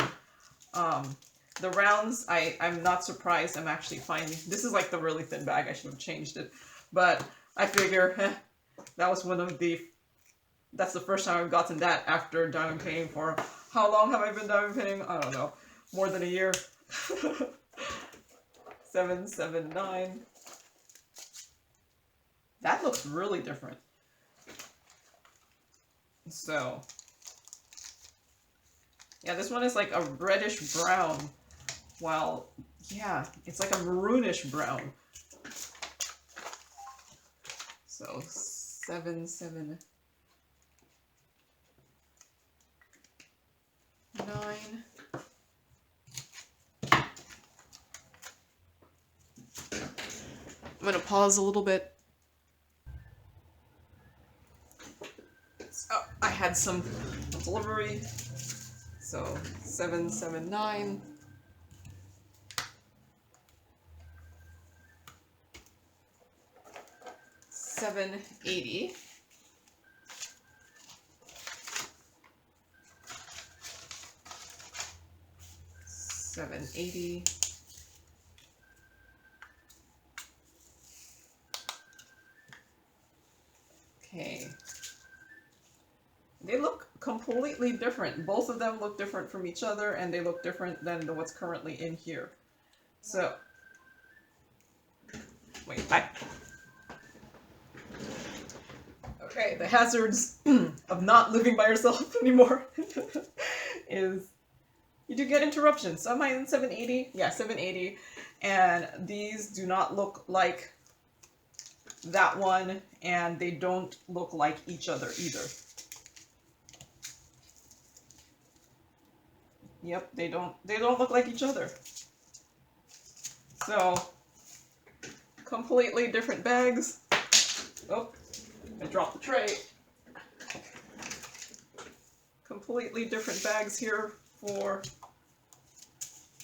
The rounds, I'm not surprised I'm actually finding. This is like the really thin bag. I should have changed it. But I figure that was one of the, that's the first time I've gotten that after diamond painting for, how long have I been diamond painting? I don't know. More than a year. 779. That looks really different. So, yeah, this one is like a reddish brown. While, yeah, it's like a maroonish brown. So, 779. I'm going to pause a little bit. So, I had some delivery. So, 779. 780. 780. Okay. They look completely different. Both of them look different from each other, and they look different than what's currently in here. So, wait, okay, the hazards of not living by yourself anymore is you do get interruptions. So am I in 780? Yeah, 780. And these do not look like that one, and they don't look like each other either. Yep, they don't look like each other. So, completely different bags. Oh, I dropped the tray. Completely different bags here for,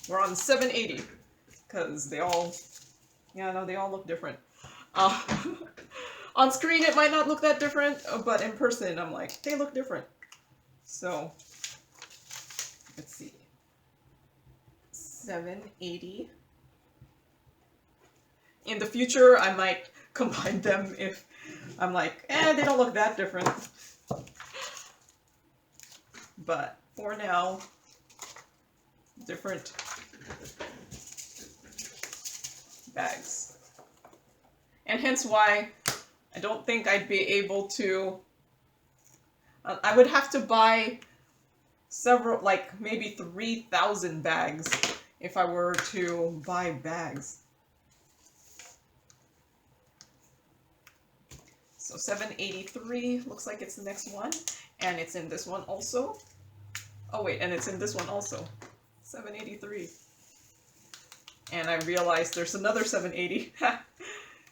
we're on 780, because they all, yeah, no, they all look different. On screen it might not look that different, but in person I'm like, they look different. So, let's see. 780. In the future, I might combine them if I'm like, they don't look that different. But for now, different bags. And hence why I don't think I'd be able to, I would have to buy several, like maybe 3,000 bags if I were to buy bags. So 783 looks like it's the next one, and it's in this one also. Oh wait, and it's in this one also. 783. And I realized there's another 780.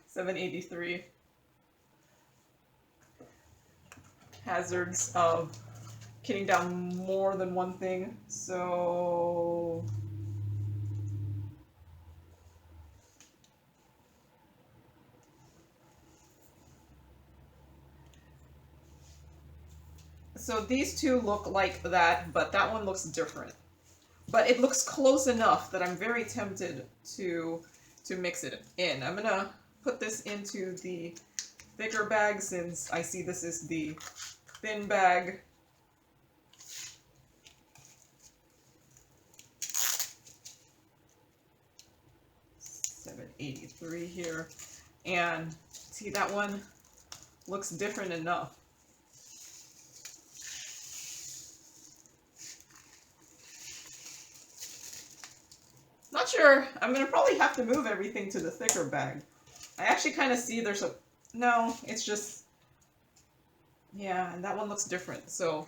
783. Hazards of kitting down more than one thing. So these two look like that, but that one looks different. But it looks close enough that I'm very tempted to mix it in. I'm gonna put this into the thicker bag since I see this is the thin bag. $783 here. And see, that one looks different enough. Not sure. I'm gonna probably have to move everything to the thicker bag. I actually kind of see there's a... No, it's just... Yeah, and that one looks different, so...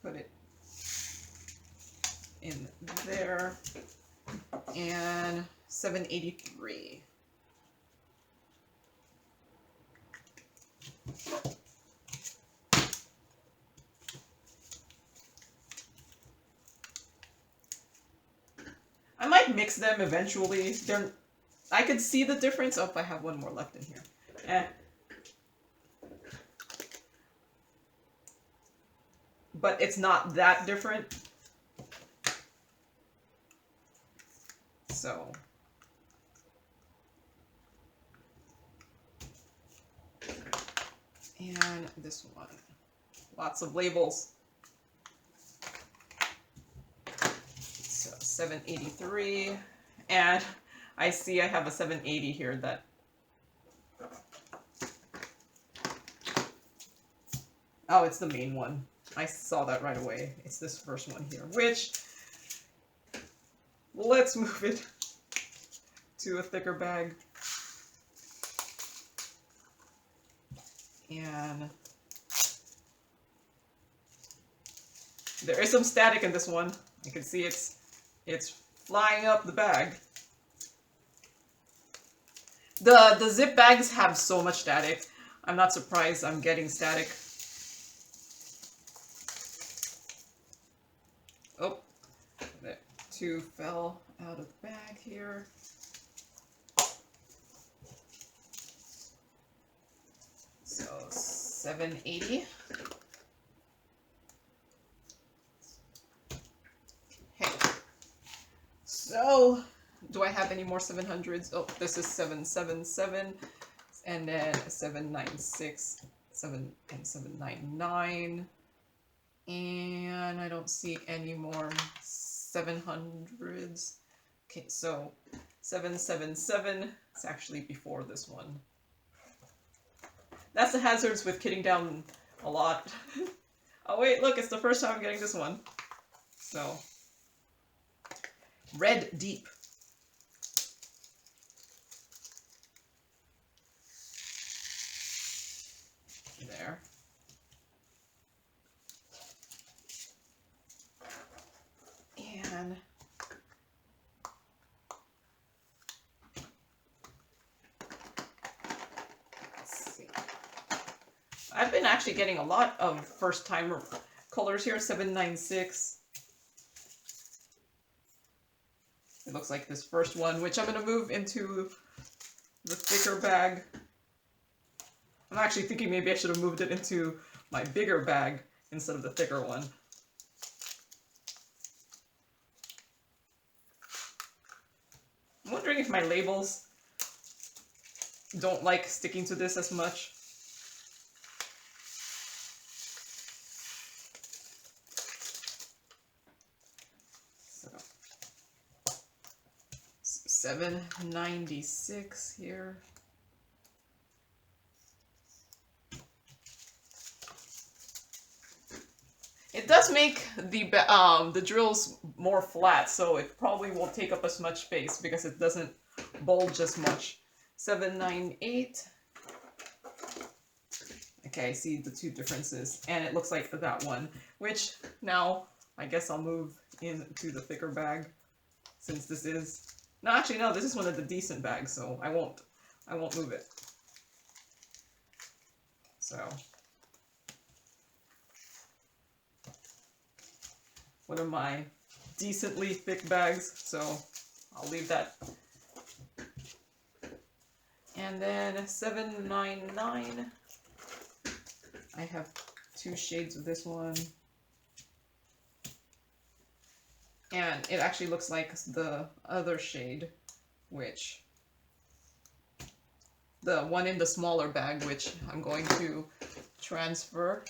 Put it in there. And 783. I might mix them eventually. I could see the difference. Oh, I have one more left in here. But it's not that different. So. And this one. Lots of labels. So 783. And I see I have a 780 here that... Oh, it's the main one. I saw that right away. It's this first one here, which... Let's move it to a thicker bag. And there is some static in this one. You can see it's flying up the bag. The zip bags have so much static. I'm not surprised I'm getting static. Oh, that two fell out of the bag here. So 780. Okay. So, do I have any more 700s? Oh, this is 777, and then 796, 799, and I don't see any more 700s. Okay, so 777 is actually before this one. That's the hazards with kitting down a lot. Oh wait, look, it's the first time I'm getting this one. So, red deep. There. And I've been actually getting a lot of first-time colors here. 796. It looks like this first one, which I'm going to move into the thicker bag. I'm actually thinking maybe I should have moved it into my bigger bag instead of the thicker one. I'm wondering if my labels don't like sticking to this as much. So 796 here. It does make the drills more flat, so it probably won't take up as much space because it doesn't bulge as much. 798. Okay, I see the two differences, and it looks like that one, which now I guess I'll move into the thicker bag since this is... No, actually no, this is one of the decent bags, so I won't move it. So one of my decently thick bags, so I'll leave that. And then 799. I have two shades of this one. And it actually looks like the other shade, which... the one in the smaller bag, which I'm going to transfer.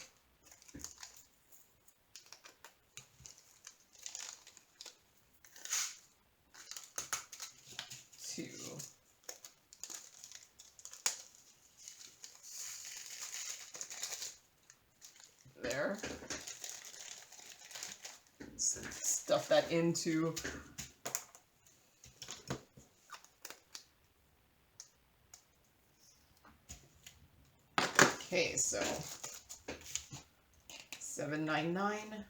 There. stuff that into. Okay, so $7.99.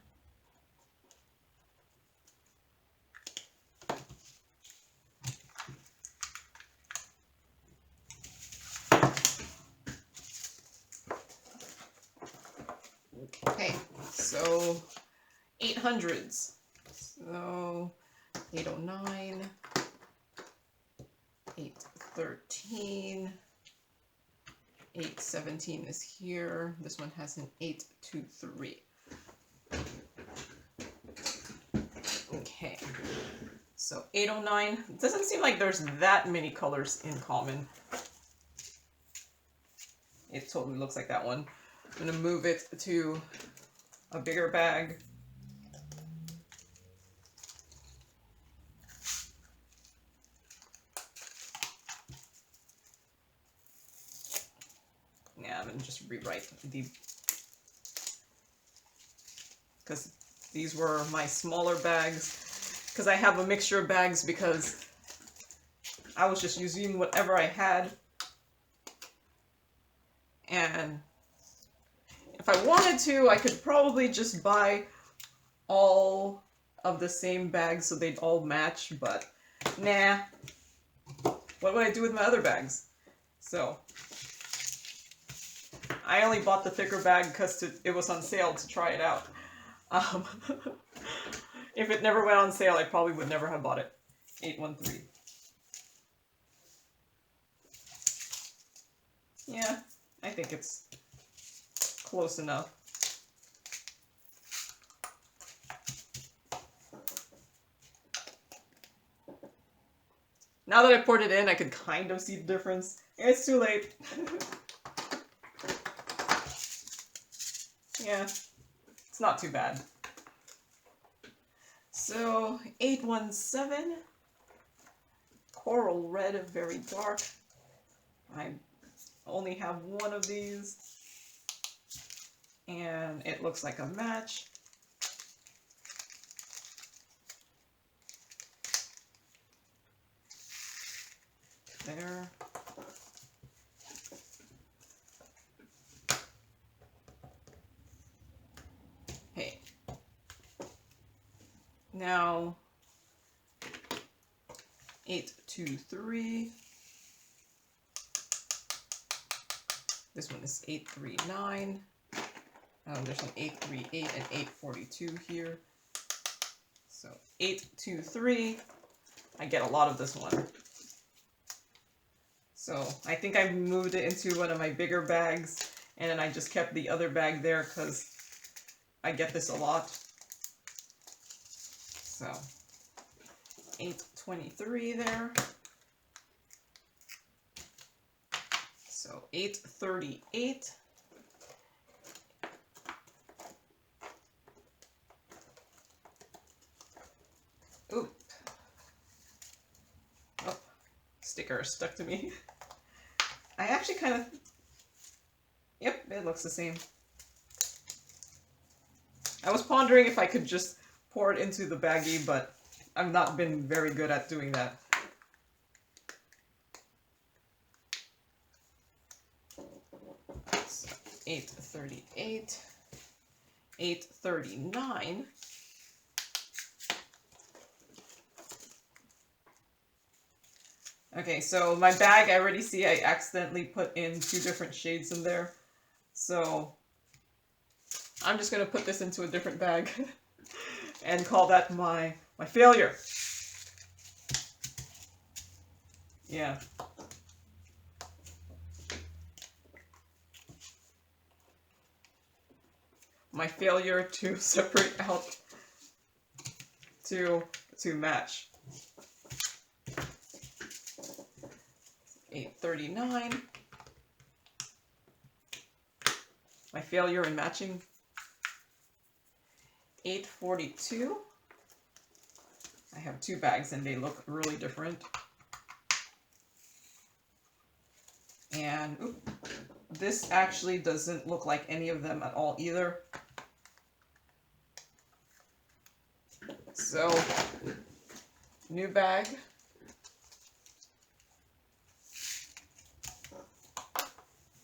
Okay, so 800s. So 809, 813, 817 is here. This one has an 823. Okay, so 809. It doesn't seem like there's that many colors in common. It totally looks like that one. I'm going to move it to a bigger bag. Yeah, I'm going to just rewrite the... because these were my smaller bags. Because I have a mixture of bags because I was just using whatever I had. And if I wanted to, I could probably just buy all of the same bags so they'd all match, but nah. What would I do with my other bags? So, I only bought the thicker bag because it was on sale to try it out. If it never went on sale, I probably would never have bought it. 813. Yeah, I think it's close enough. Now that I poured it in, I could kind of see the difference. It's too late. Yeah, it's not too bad. So, 817. Coral red, very dark. I only have one of these. And it looks like a match. There. Hey. Now, 823. This one is 839. There's an 838 and 842 here. So 823. I get a lot of this one. So I think I moved it into one of my bigger bags, and then I just kept the other bag there because I get this a lot. So 823 there. So 838. Oop. Oh, sticker stuck to me. I actually kind of... Yep, it looks the same. I was pondering if I could just pour it into the baggie, but I've not been very good at doing that. So 838, 839. Okay, so my bag, I already see I accidentally put in 2 different shades in there. So I'm just going to put this into a different bag and call that my failure. Yeah. My failure to separate out to match. 839. My failure in matching. 842. I have 2 bags and they look really different. And oop, this actually doesn't look like any of them at all either. So, new bag.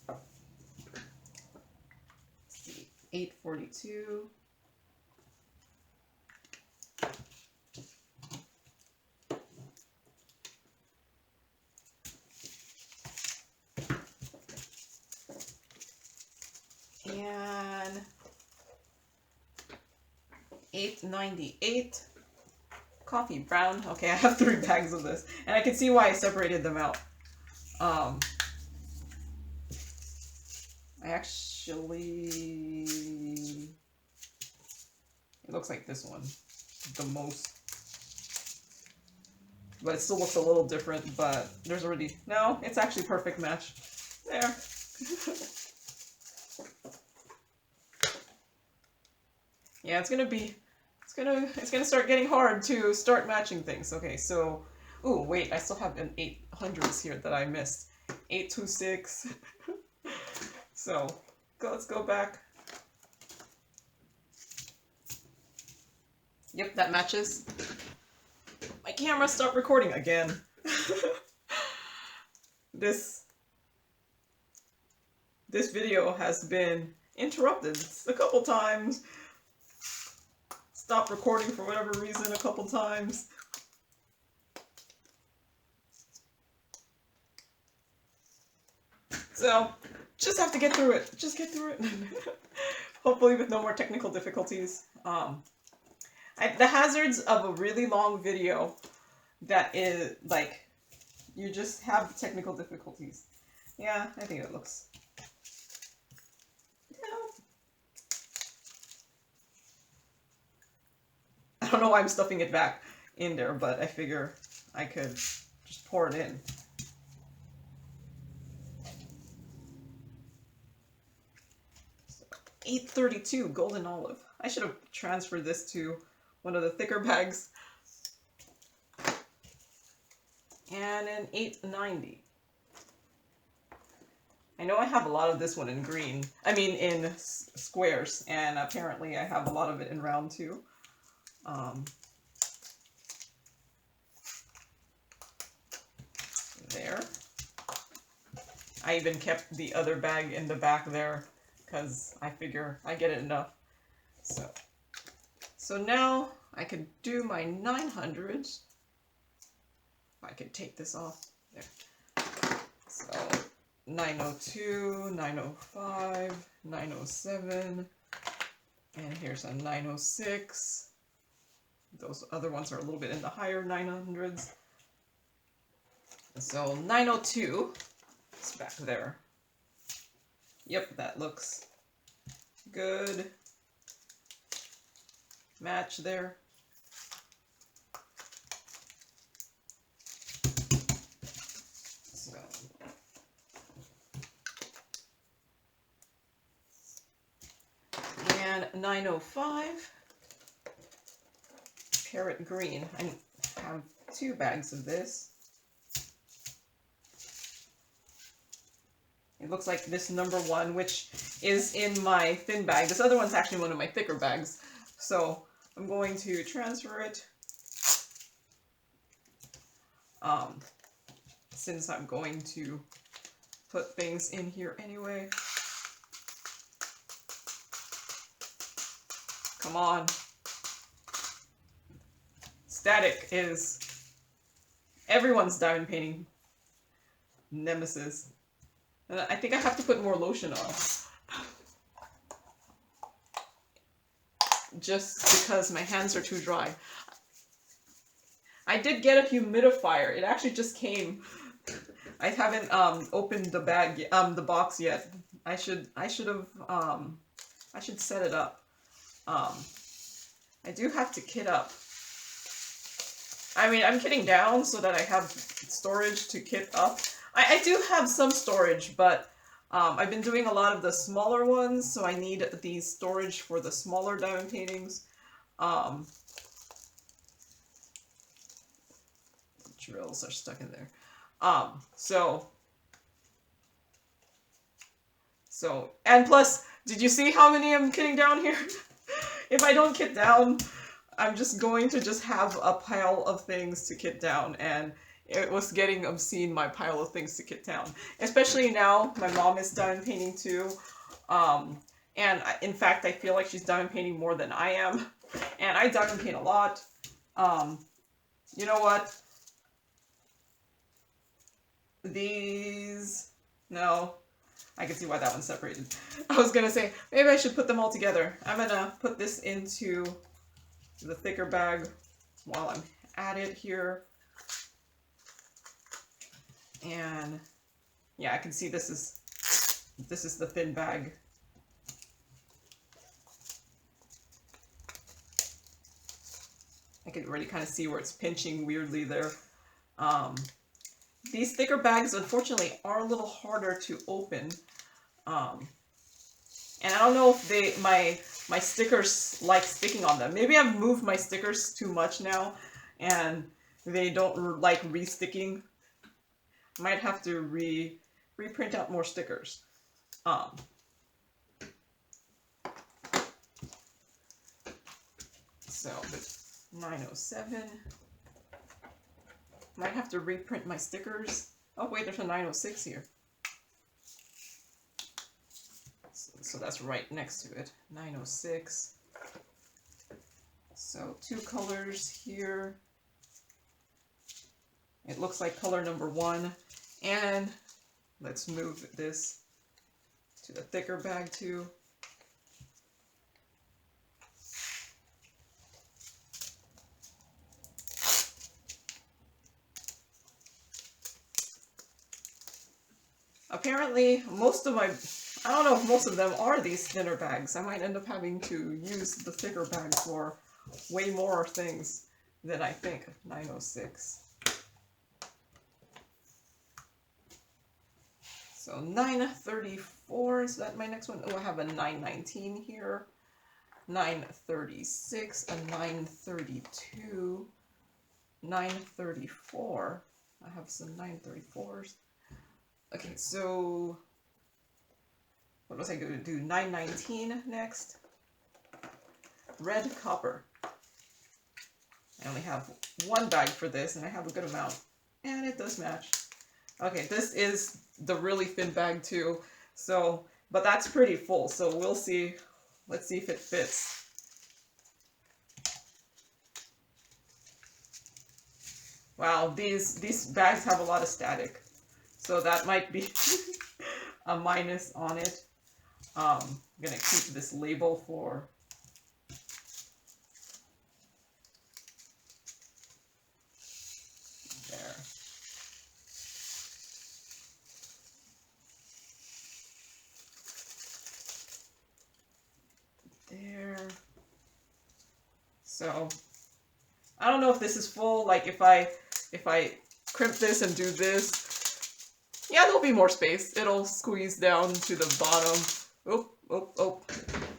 Let's see, 842. And 898. Coffee brown. Okay, I have 3 bags of this. And I can see why I separated them out. I actually... It looks like this one the most. But it still looks a little different, but there's already... No, it's actually perfect match. There. Yeah, it's gonna start getting hard to start matching things. Okay, so, ooh, wait, I still have an 800s here that I missed. 826. So, let's go back. Yep, that matches. My camera stopped recording again. This video has been interrupted a couple times. Stopped recording for whatever reason a couple times. So, just have to get through it. Just get through it. Hopefully with no more technical difficulties. The hazards of a really long video that is, like, you just have technical difficulties. Yeah, I think it looks... I don't know why I'm stuffing it back in there, but I figure I could just pour it in. So, 832 golden olive. I should have transferred this to one of the thicker bags. And an 890. I know I have a lot of this one in green. I mean in squares, and apparently I have a lot of it in round too. There. I even kept the other bag in the back there because I figure I get it enough. So now I could do my 900s. I could take this off there. So 902, 905, 907, and here's a 906. Those other ones are a little bit in the higher 900s. So 902 is back there. Yep, that looks good. Match there. So and 905. Parrot Green. I have 2 bags of this. It looks like this number 1, which is in my thin bag. This other one's actually one of my thicker bags. So I'm going to transfer it. Since I'm going to put things in here anyway. Come on. Static is everyone's diamond painting nemesis. And I think I have to put more lotion on. Just because my hands are too dry. I did get a humidifier. It actually just came. I haven't opened the bag, the box yet. I should set it up. I do have to kit up. I mean, I'm kitting down so that I have storage to kit up. I do have some storage, but I've been doing a lot of the smaller ones, so I need the storage for the smaller diamond paintings. Drills are stuck in there. And plus, did you see how many I'm kitting down here? If I don't kit down, I'm just going to just have a pile of things to kit down, and it was getting obscene, my pile of things to kit down. Especially now, my mom is diamond painting too. In fact, I feel like she's diamond painting more than I am. And I diamond paint a lot. You know what? These... No. I can see why that one's separated. I was gonna say, maybe I should put them all together. I'm gonna put this into the thicker bag while I'm at it here. And yeah, I can see this is the thin bag. I can already kind of see where it's pinching weirdly there. These thicker bags, unfortunately, are a little harder to open. And I don't know if my stickers like sticking on them. Maybe I've moved my stickers too much now, and they don't like re-sticking. Might have to reprint out more stickers. So 907. Might have to reprint my stickers. Oh wait, there's a 906 here. So that's right next to it. 906. So 2 colors here. It looks like color number 1. And let's move this to the thicker bag too. Apparently, most of my, I don't know if most of them are these thinner bags. I might end up having to use the thicker bag for way more things than I think. 906. So 934, is that my next one? Oh, I have a 919 here. 936, a 932, 934. I have some 934s. Okay, so what was I going to do? 919 next. Red copper. I only have 1 bag for this, and I have a good amount. And it does match. Okay, this is the really thin bag too. So, but that's pretty full, so we'll see. Let's see if it fits. Wow, these bags have a lot of static. So that might be a minus on it. I'm gonna keep this label for there. There. So I don't know if this is full. Like if I crimp this and do this. Yeah, there'll be more space. It'll squeeze down to the bottom. Oh, oh, oh.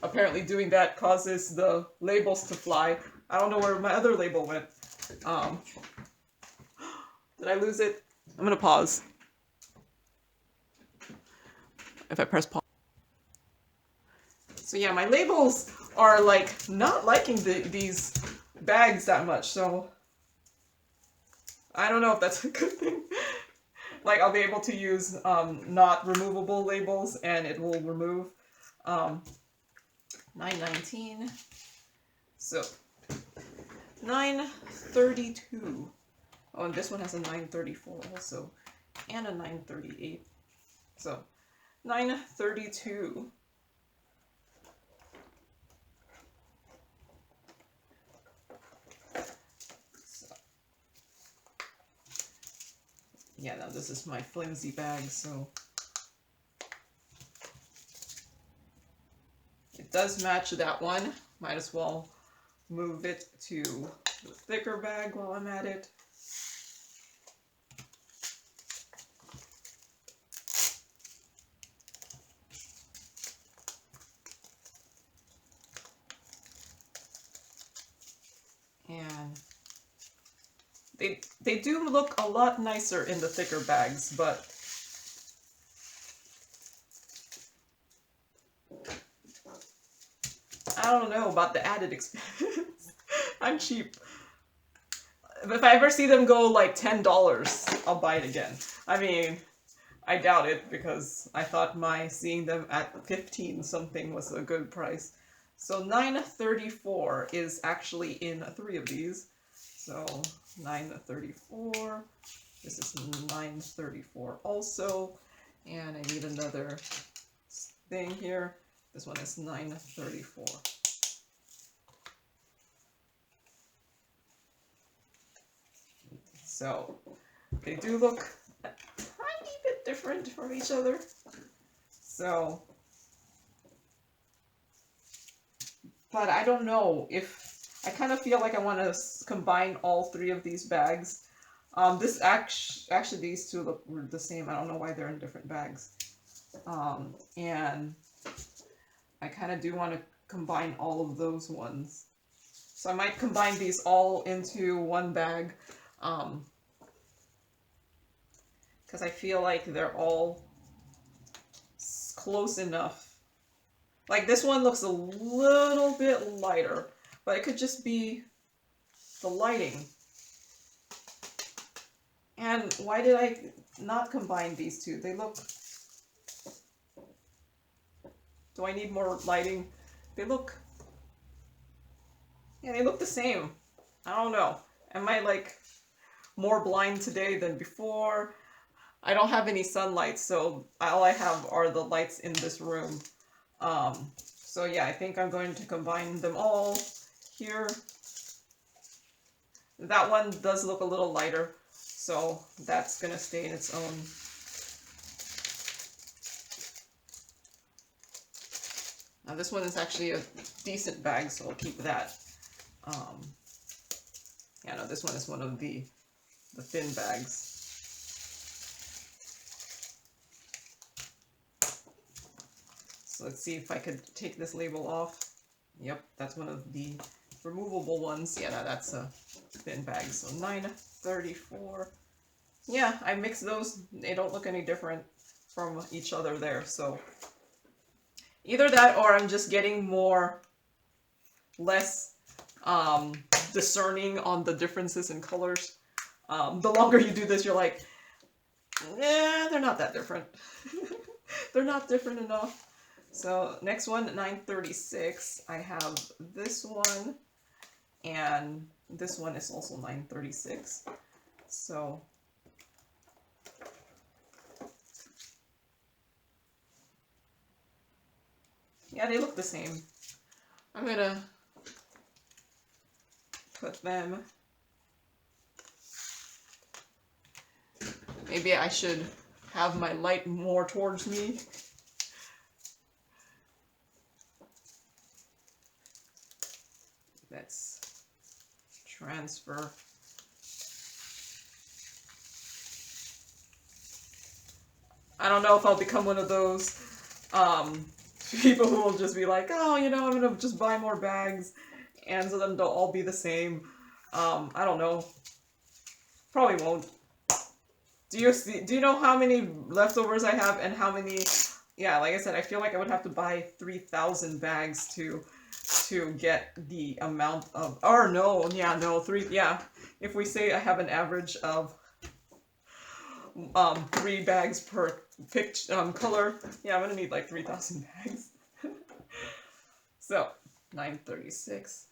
Apparently doing that causes the labels to fly. I don't know where my other label went. Did I lose it? I'm gonna pause. If I press pause. So yeah, my labels are like not liking these bags that much, so I don't know if that's a good thing. Like, I'll be able to use not removable labels, and it will remove. 919. So, 932. Oh, and this one has a 934 also, and a 938. So, 932. Yeah, now this is my flimsy bag, so it does match that one. Might as well move it to the thicker bag while I'm at it. And they do look a lot nicer in the thicker bags, but I don't know about the added expense. I'm cheap. If I ever see them go like $10, I'll buy it again. I mean, I doubt it because I thought my seeing them at 15 something was a good price. So $9.34 is actually in 3 of these. So $9.34. This is $9.34 also. And I need another thing here. This one is $9.34. So they do look a tiny bit different from each other. So, but I don't know if, I kind of feel like I want to combine all 3 of these bags. This actually these two look the same. I don't know why they're in different bags. And I kind of do want to combine all of those ones. So I might combine these all into one bag. Because I feel like they're all close enough. Like this one looks a little bit lighter, but it could just be the lighting. And why did I not combine these two? They look... Do I need more lighting? They look... Yeah, they look the same. I don't know. Am I like more blind today than before? I don't have any sunlight, so all I have are the lights in this room. So yeah, I think I'm going to combine them all here. That one does look a little lighter, so that's gonna stay in its own. Now this one is actually a decent bag, so I'll keep that. Yeah, no, this one is one of the thin bags. So let's see if I could take this label off. Yep, that's one of the removable ones. Yeah, that's a thin bag. So $9.34. Yeah, I mixed those. They don't look any different from each other there. So either that or I'm just getting less discerning on the differences in colors. The longer you do this, you're like, eh, they're not that different. They're not different enough. So next one, $9.36. I have this one, and this one is also $9.36. So yeah, they look the same. I'm gonna put them. Maybe I should have my light more towards me. Let's transfer. I don't know if I'll become one of those people who will just be like, oh, you know, I'm gonna just buy more bags, and so then they'll all be the same. I don't know. Probably won't. Do you know how many leftovers I have and how many? Yeah, like I said, I feel like I would have to buy 3,000 bags to get the amount of, or no, yeah, no, 3, yeah. If we say I have an average of 3 bags per color, yeah, I'm gonna need like 3,000 bags. So, $9.36.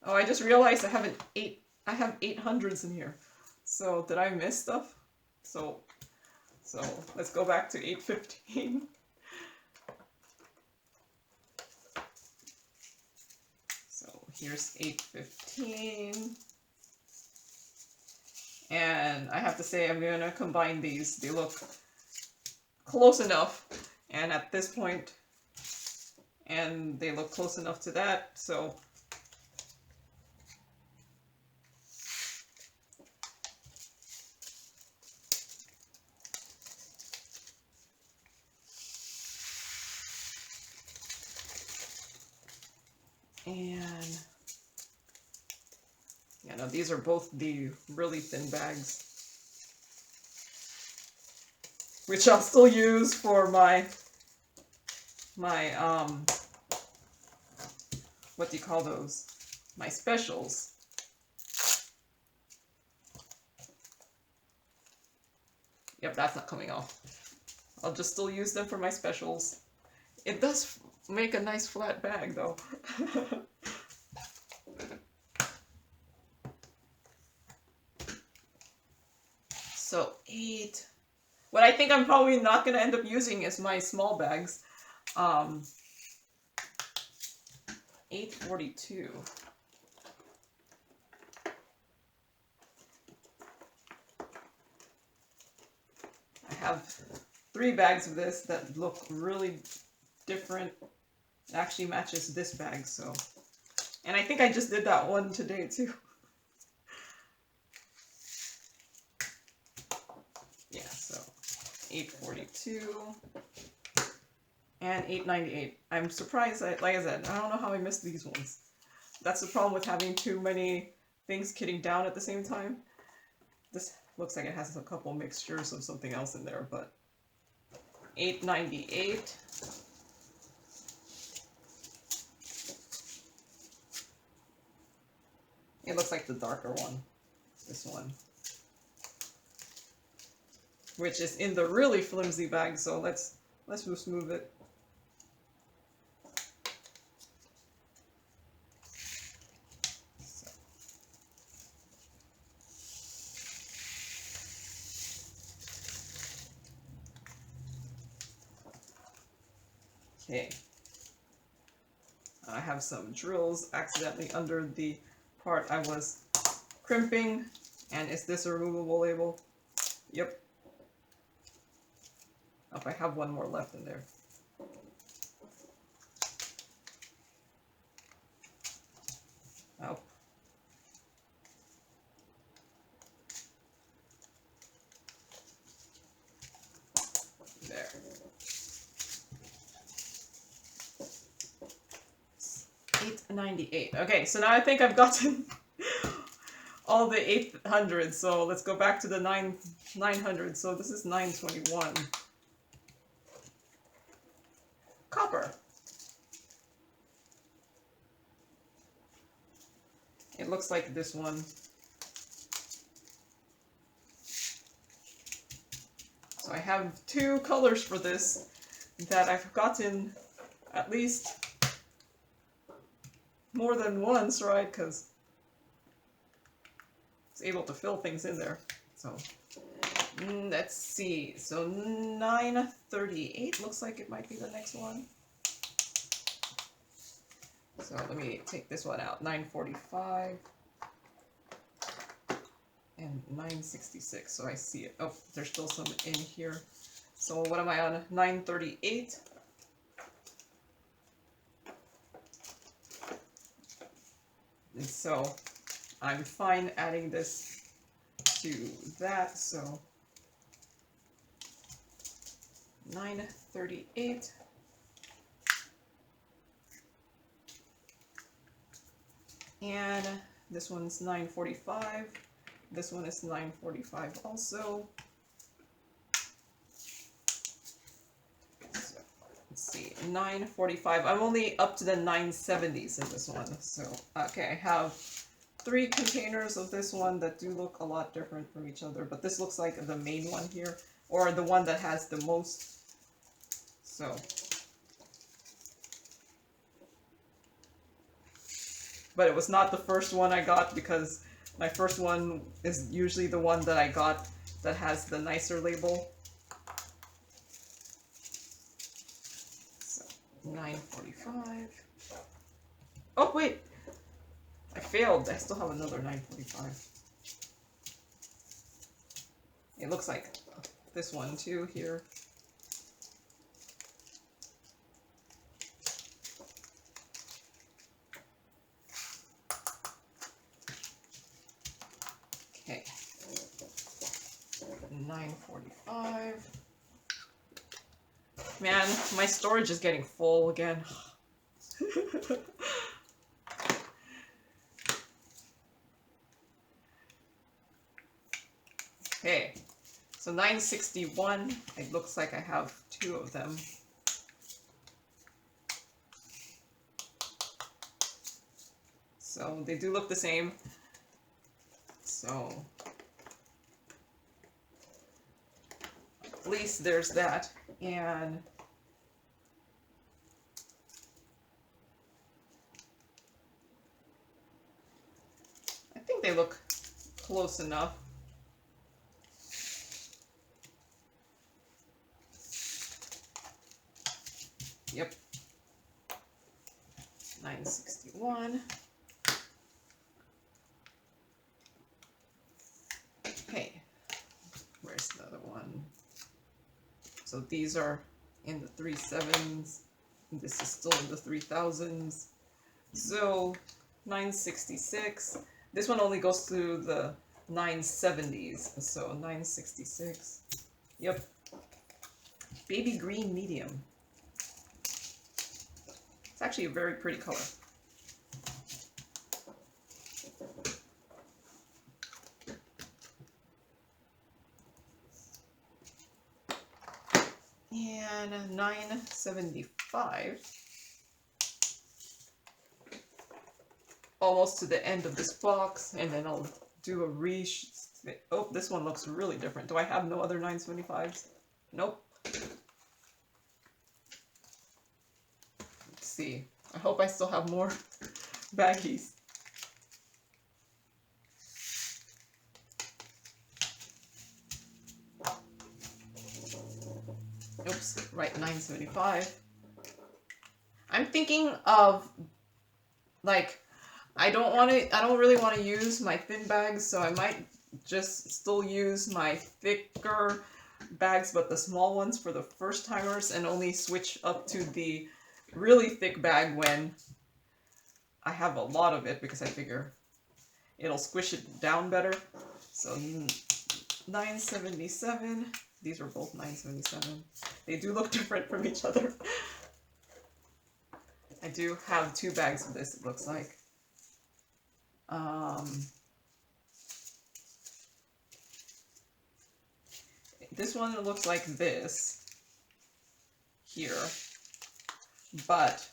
Oh, I just realized I have 800s in here. So, did I miss stuff? So let's go back to 815. So here's 815. And I have to say I'm gonna combine these. They look close enough. And at this point, and they look close enough to that, so and yeah, no, these are both the really thin bags, which I'll still use for my what do you call those? My specials. Yep, that's not coming off. I'll just still use them for my specials. It does make a nice flat bag though. So 8. What I think I'm probably not going to end up using is my small bags. 842. I have 3 bags of this that look really different. It actually matches this bag, so. And I think I just did that one today too. Yeah, so 842 and 898. I'm surprised, like I said, I don't know how I missed these ones. That's the problem with having too many things kitting down at the same time. This looks like it has a couple mixtures of something else in there, but 898. It looks like the darker one, this one, which is in the really flimsy bag. So let's just move it. Okay. I have some drills accidentally under the part I was crimping. And is this a removable label? Yep. Oh, if I have one more left in there. Oh. There. $8.98. Okay, so now I think I've gotten all the 800s. So let's go back to the 900. So this is 921. Copper. It looks like this one. So I have 2 colors for this that I've gotten at least more than once, right? Because it's able to fill things in there. So let's see. So 938 looks like it might be the next one. So let me take this one out. 945 and 966. So I see it. Oh, there's still some in here. So what am I on? 938. And so I'm fine adding this to that. So 938. And this one's 945. This one is 945 also. So let's see, 945. I'm only up to the 970s in this one. So, okay, I have 3 containers of this one that do look a lot different from each other, but this looks like the main one here, or the one that has the most. So, but it was not the first one I got, because my first one is usually the one that I got that has the nicer label. So, 945. Oh, wait! I failed. I still have another 945. It looks like this one too here. Okay. 945. Man, my storage is getting full again. Okay, so 961, it looks like I have 2 of them. So they do look the same. So at least there's that. And I think they look close enough. Yep. 961. Okay. Where's the other one? So these are in the 37s. This is still in the 3000s. So 966. This one only goes through the 970s. So 966. Yep. Baby green medium. It's actually a very pretty color. And 975. Almost to the end of this box, and then I'll do a oh, this one looks really different. Do I have no other 975s? Nope. Let's see. I hope I still have more baggies. Oops, right, 975. I'm thinking of, like, I don't really want to use my thin bags, so I might just still use my thicker bags, but the small ones for the first timers, and only switch up to the really thick bag when I have a lot of it, because I figure it'll squish it down better. So 977. These are both 977. They do look different from each other. I do have 2 bags of this, it looks like. This one looks like this here, but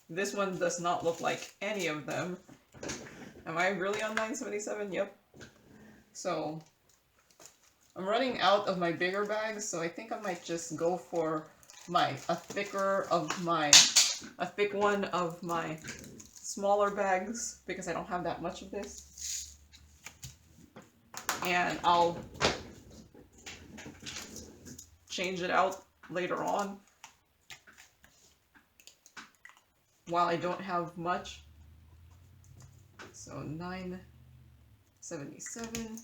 this one does not look like any of them. Am I really on 977? Yep. So I'm running out of my bigger bags, so I think I might just go for a thick one of my smaller bags, because I don't have that much of this. And I'll change it out later on while I don't have much. So 977.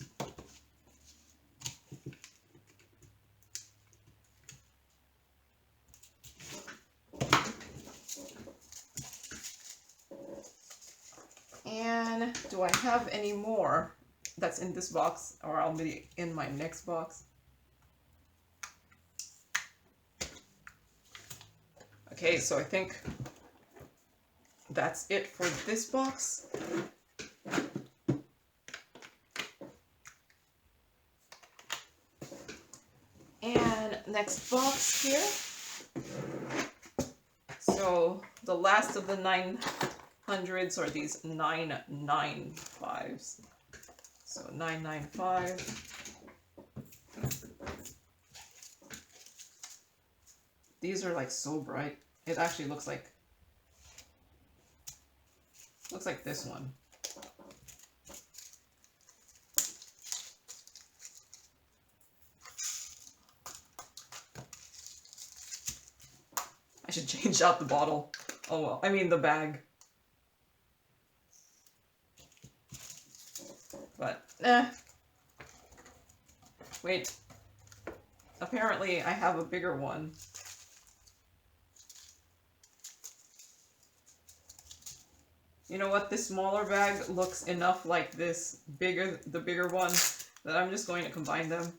And do I have any more that's in this box, or I'll be in my next box? Okay, so I think that's it for this box. And next box here. So the last of the 900s are these 995s. So 995. These are like so bright. It actually looks like this one. I should change out the bottle. Oh well, I mean the bag. But, wait. Apparently I have a bigger one. You know what? This smaller bag looks enough like the bigger one, that I'm just going to combine them.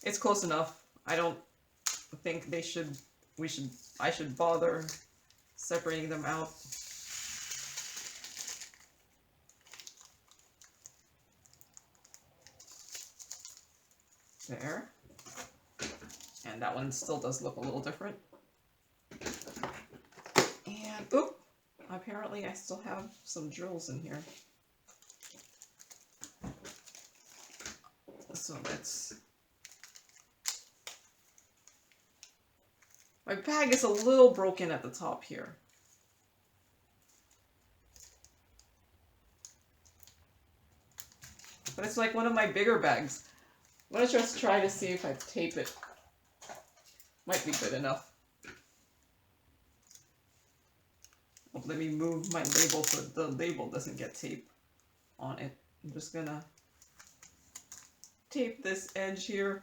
It's close enough. I don't think I should bother separating them out. There. And that one still does look a little different. And, oop! Apparently apparently I still have some drills in here. So let's... My bag is a little broken at the top here. But it's like one of my bigger bags. I'm gonna just try to see if I tape it. Might be good enough. Let me move my label so the label doesn't get tape on it. I'm just gonna tape this edge here.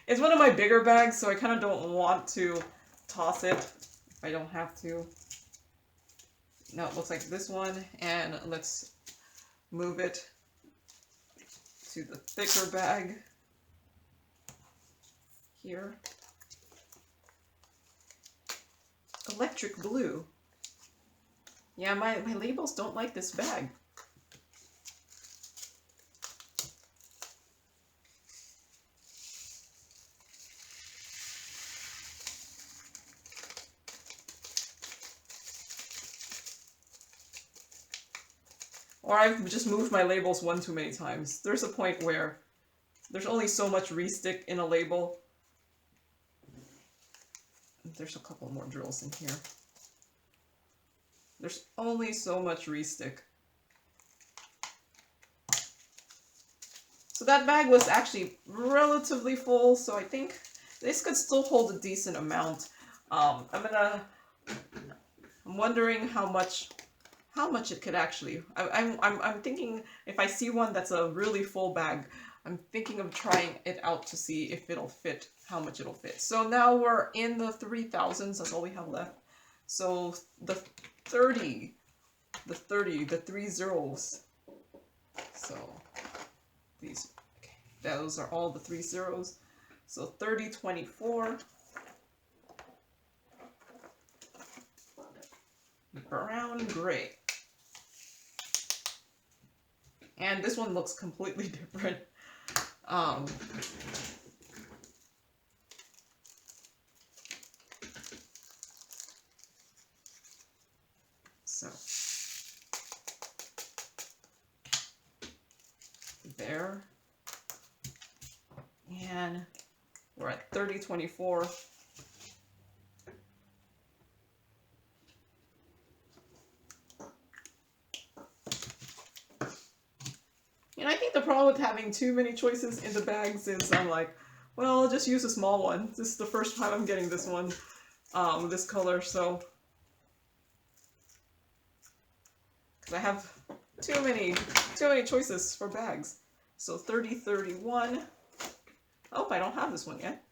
It's one of my bigger bags, so I kind of don't want to toss it if I don't have to. Now it looks like this one, and let's move it to the thicker bag here. Electric blue. Yeah, my labels don't like this bag. Or I've just moved my labels one too many times. There's a point where there's only so much restick in a label. There's a couple more drills in here. There's only so much restick. So that bag was actually relatively full, so I think this could still hold a decent amount. I'm wondering how much it could actually. I'm thinking if I see one that's a really full bag, I'm thinking of trying it out to see if it'll fit, how much it'll fit. So now we're in the 3,000s. That's all we have left. So the 30, the 3 zeros. So these, okay, those are all the 3 zeros. So 30, 24. Brown gray. And this one looks completely different. So there. And we're at 30, 24. And I think the problem with having too many choices in the bags is I'm like, well, I'll just use a small one. This is the first time I'm getting this one, this color, so. Because I have too many choices for bags. So 30, 31. Oh, I don't have this one yet.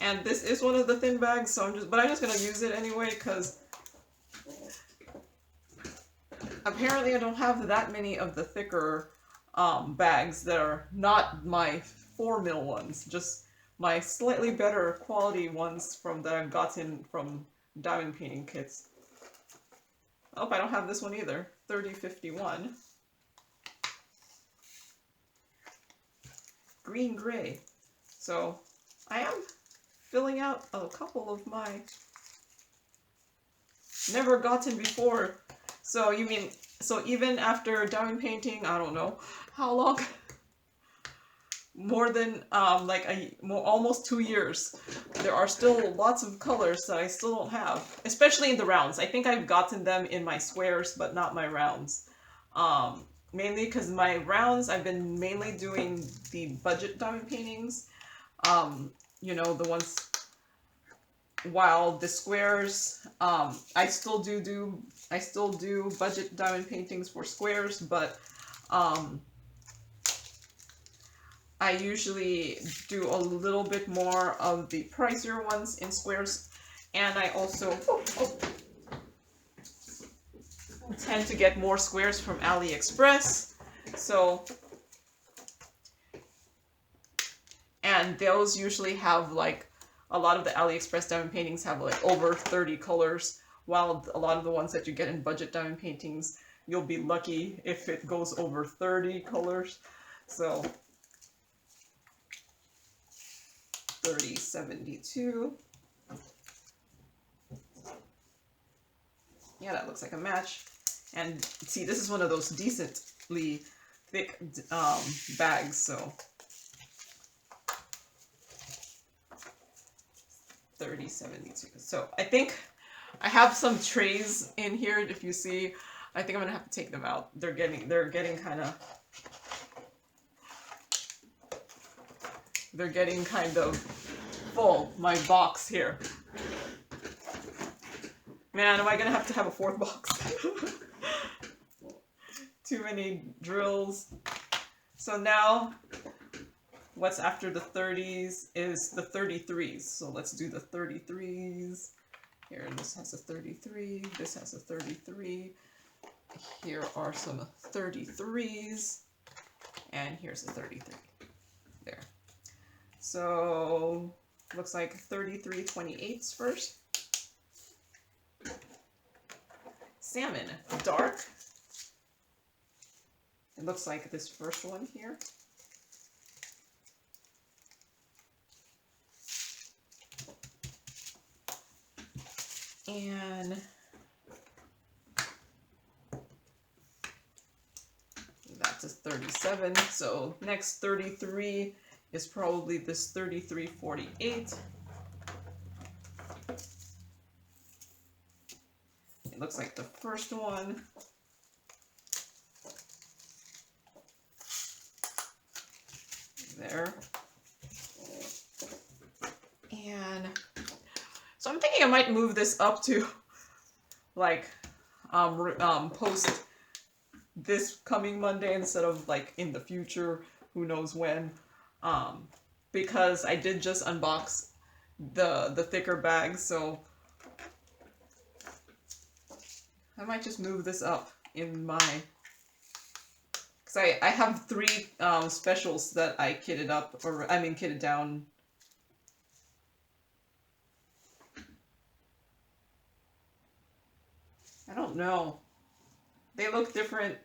And this is one of the thin bags, so I'm just gonna use it anyway, because apparently I don't have that many of the thicker bags that are not my 4mm ones, just my slightly better quality ones that I've gotten from diamond painting kits. Oh, I don't have this one either. 3051. Green gray. So I am filling out a couple of my never gotten before. So you mean, so even after diamond painting, I don't know how long, more than almost 2 years, there are still lots of colors that I still don't have, especially in the rounds. I think I've gotten them in my squares, but not my rounds. Mainly because my rounds, I've been mainly doing the budget diamond paintings. You know, the ones, while the squares, I still do budget diamond paintings for squares, but I usually do a little bit more of the pricier ones in squares, and I also tend to get more squares from AliExpress. So, and those usually have like, a lot of the AliExpress diamond paintings have like over 30 colors, while a lot of the ones that you get in budget diamond paintings, you'll be lucky if it goes over 30 colors. So 3072. Yeah, that looks like a match. And see, this is one of those decently thick bags, so 3072. So I think I have some trays in here. If you see, I think I'm gonna have to take them out. They're getting kind of full. My box here. Man, am I gonna have to have a fourth box? Too many drills. So now, what's after the 30s is the 33s. So let's do the 33s. Here, this has a 33, this has a 33. Here are some 33s, and here's a 33. There. So, looks like 33 28s first. Salmon, dark. It looks like this first one here. And that's a 37. So next 33 is probably this 3348. It looks like the first one. There. And so I'm thinking I might move this up to like post this coming Monday instead of like in the future, who knows when, because I did just unbox the thicker bag, so I might just move this up in my, because I have 3 specials that I kitted up, or I mean kitted down. I don't know. They look different.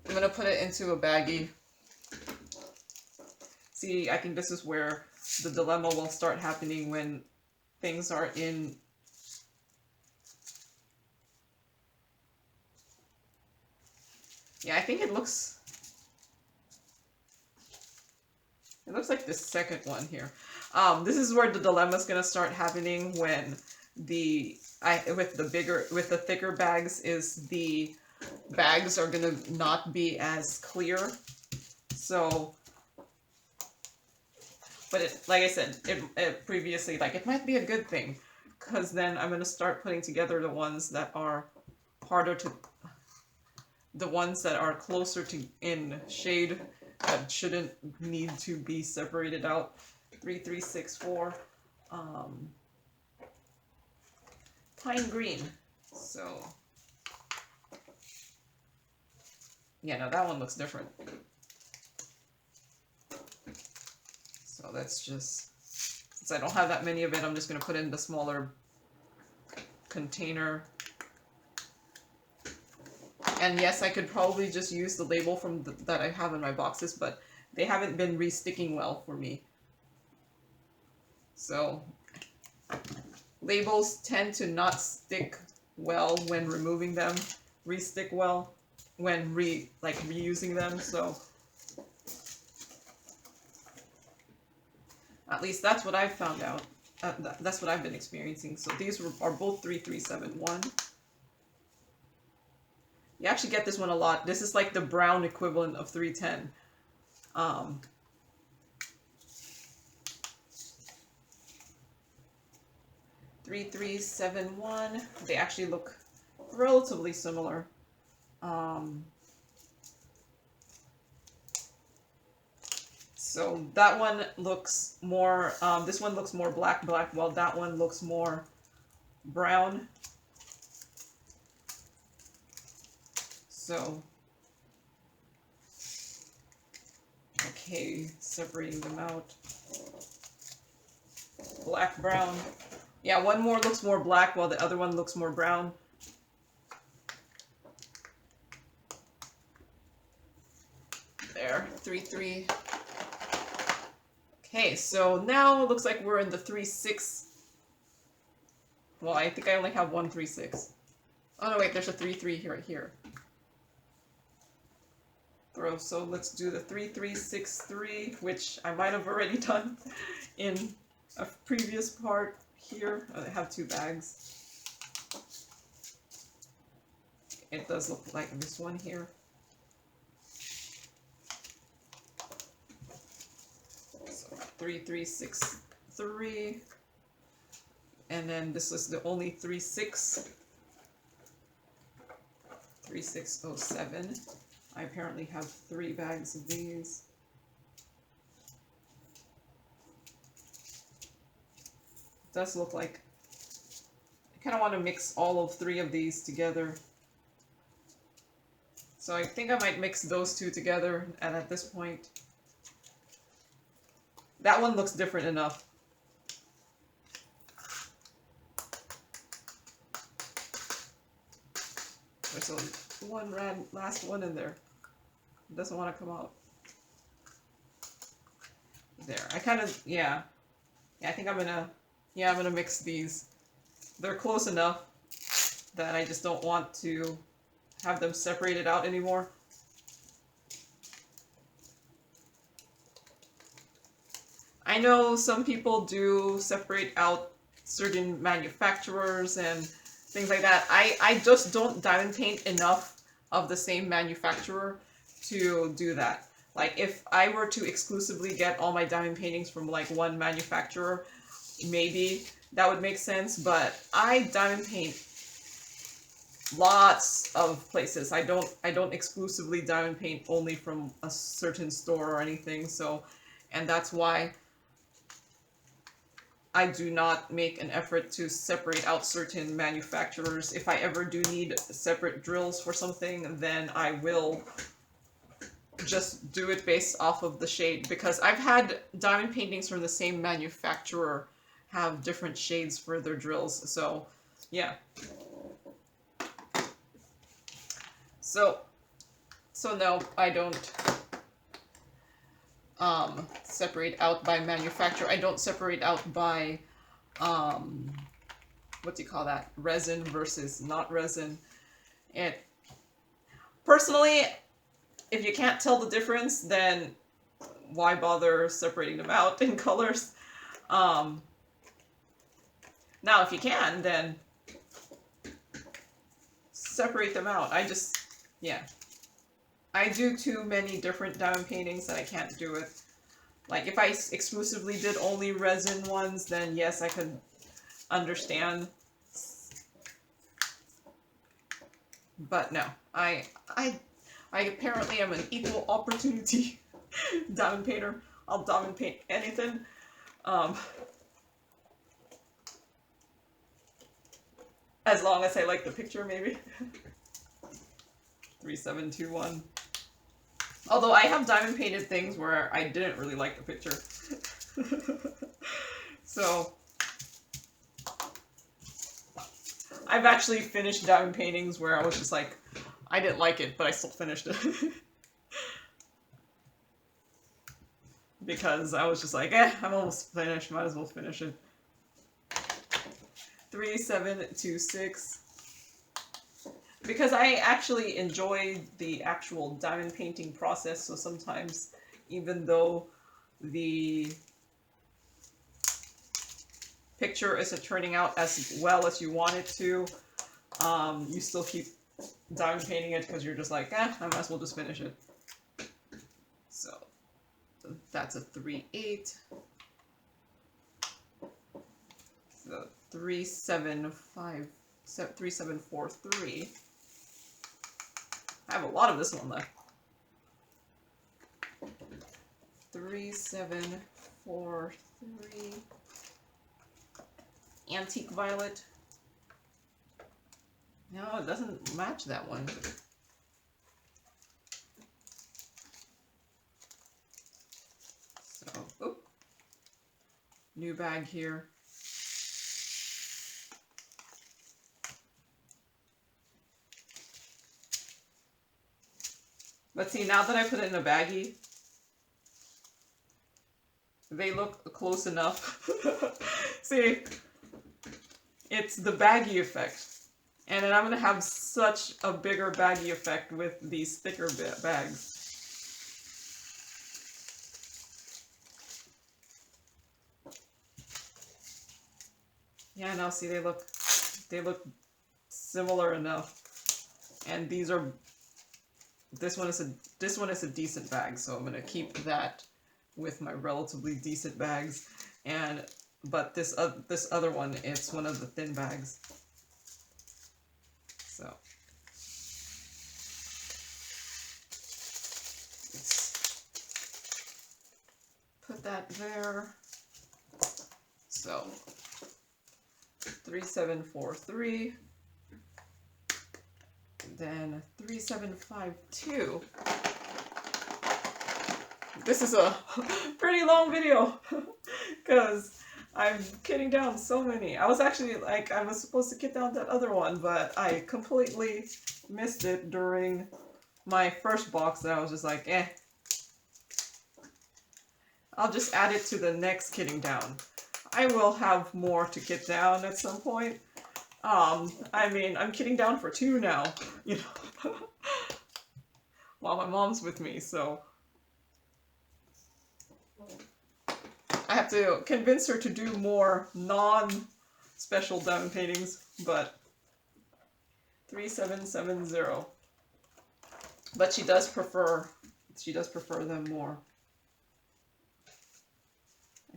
I'm gonna put it into a baggie. See, I think this is where the dilemma will start happening when things are in. Yeah, I think it looks like the second one here. This is where the dilemma is gonna start happening when with the thicker bags is the bags are gonna not be as clear. So, but like I said, it previously, like, it might be a good thing, because then I'm gonna start putting together the ones that are harder to, the ones that are closer to in shade, that shouldn't need to be separated out. 3364, pine green. So yeah, no, that one looks different. So that's just, since I don't have that many of it, I'm just gonna put it in the smaller container. And yes, I could probably just use the label from that I have in my boxes, but they haven't been re-sticking well for me. So labels tend to not stick well when removing them, re-stick well when reusing them. So at least that's what I've found out. That's what I've been experiencing. So these are both 3371. You actually get this one a lot. This is like the brown equivalent of 310. 3371. They actually look relatively similar. So that one looks more, this one looks more black, while that one looks more brown. So, okay, separating them out. Black, brown. Yeah, one more looks more black while the other one looks more brown. There, 3, 3. Okay, so now it looks like we're in the 3, 6. Well, I think I only have 1, 3, 6. Oh no, wait, there's a 3, 3 here, right here. So let's do the 3, 3, 6, 3, which I might have already done in a previous part here. I have 2 bags. It does look like this one here. So 3, 3, 6, 3. And then this is the only 3, 6. 3, 6, 0, 7. I apparently have 3 bags of these. It does look like I kind of want to mix all of 3 of these together. So I think I might mix those 2 together, and at this point, that one looks different enough. There's one last one in there. It doesn't want to come out. There. I kind of, yeah. I think I'm gonna mix these. They're close enough that I just don't want to have them separated out anymore. I know some people do separate out certain manufacturers and things like that. I just don't diamond paint enough of the same manufacturer to do that. Like, if I were to exclusively get all my diamond paintings from like one manufacturer, maybe that would make sense, but I diamond paint lots of places. I don't exclusively diamond paint only from a certain store or anything, so, and that's why I do not make an effort to separate out certain manufacturers. If I ever do need separate drills for something, then I will just do it based off of the shade, because I've had diamond paintings from the same manufacturer have different shades for their drills, so yeah. So no, I don't separate out by manufacturer. I don't separate out by what do you call that? Resin versus not resin. And personally, if you can't tell the difference, then why bother separating them out in colors? Now, if you can, then separate them out. Yeah. I do too many different diamond paintings that I can't do it. Like, if I exclusively did only resin ones, then yes, I could understand. But no, I apparently am an equal opportunity diamond painter. I'll diamond paint anything. As long as I like the picture, maybe. 3721. Although I have diamond painted things where I didn't really like the picture. So I've actually finished diamond paintings where I was just like, I didn't like it, but I still finished it. Because I was just like, I'm almost finished, might as well finish it. 3726. Because I actually enjoy the actual diamond painting process, so sometimes, even though the picture isn't turning out as well as you want it to, you still keep diamond painting it because you're just like, I might as well just finish it. So that's a 3-8. So 3743. I have a lot of this one left. 3743. Antique Violet. No, it doesn't match that one. So, oh, new bag here. But see, now that I put it in a baggie, they look close enough. See, it's the baggie effect. And then I'm going to have such a bigger baggie effect with these thicker bags. Yeah, now see, they look similar enough. And these are, this one is a decent bag, so I'm going to keep that with my relatively decent bags. But this other one, it's one of the thin bags. So let's put that there. So 3743, then 3752. This is a pretty long video because I'm kitting down so many. I was actually like, I was supposed to kit down that other one, but I completely missed it during my first box, and I was just like, eh. I'll just add it to the next kitting down. I will have more to kit down at some point. I mean, I'm kitting down for 2 now, you know, while my mom's with me, so I have to convince her to do more non-special diamond paintings, but 3770. But she does prefer them more.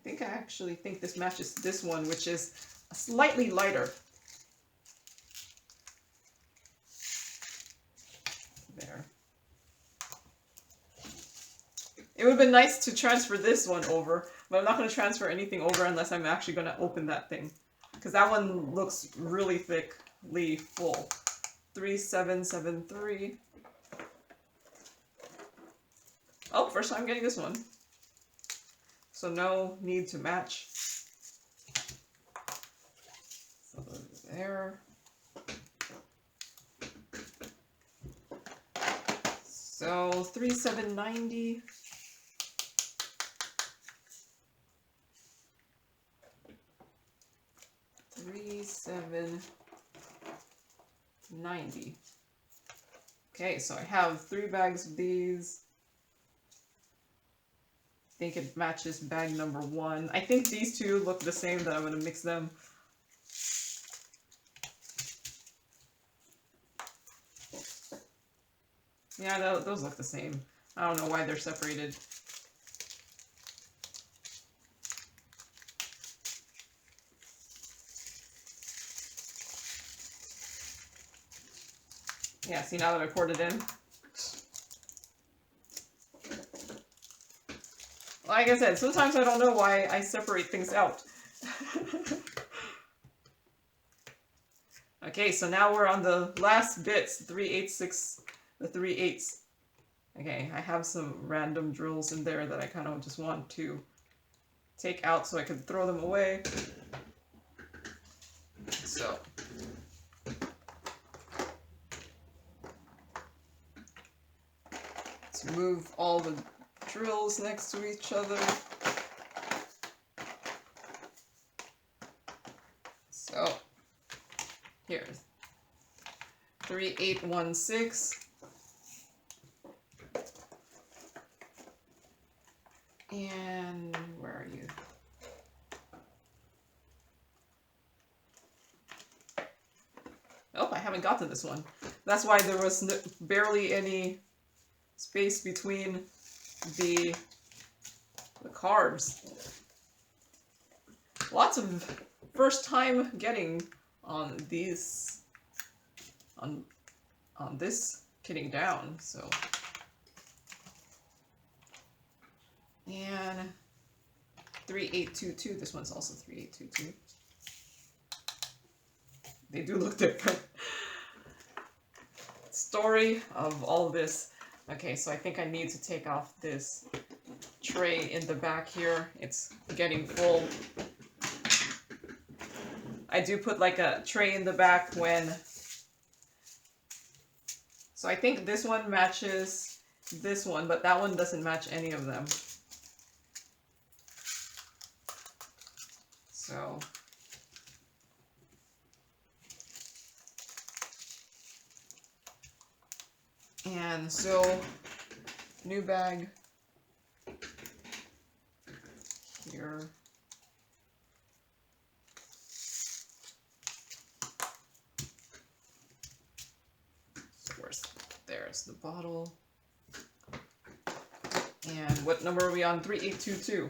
I actually think this matches this one, which is slightly lighter. There. It would have been nice to transfer this one over, but I'm not going to transfer anything over unless I'm actually going to open that thing. Because that one looks really thickly full. 3773. Oh, first time getting this one. So no need to match. So there. So 3790. $37.90. Okay, so I have 3 bags of these. I think it matches bag number 1. I think these two look the same, that I'm going to mix them. Yeah, those look the same. I don't know why they're separated. Yeah, see, now that I poured it in. Like I said, sometimes I don't know why I separate things out. Okay, so now we're on the last bits, 3/8, the 3/8. Okay, I have some random drills in there that I kind of just want to take out so I can throw them away. So let's move all the drills next to each other. So here's 3816. And where are you? Oh, I haven't got to this one. That's why there was barely any space between the cards. Lots of first time getting on these, on this kitting down, so. And 3822, this one's also 3822. They do look different. Story of all this. Okay, so I think I need to take off this tray in the back here. It's getting full. I do put like a tray in the back when... So I think this one matches this one, but that one doesn't match any of them. So and so new bag here. There's the bottle. And what number are we on? 3822.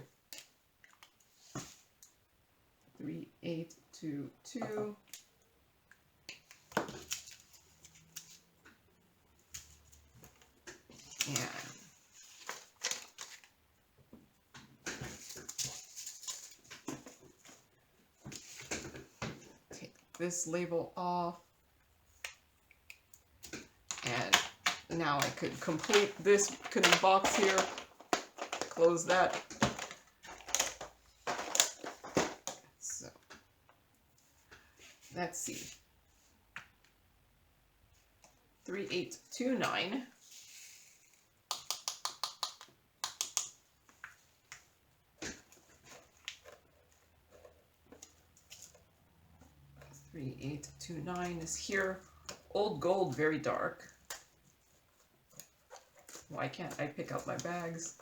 3822. And take this label off. And now I could complete this box here. Close that. So let's see. 3829. $3829 is here. Old Gold, very dark. Why can't I pick up my bags?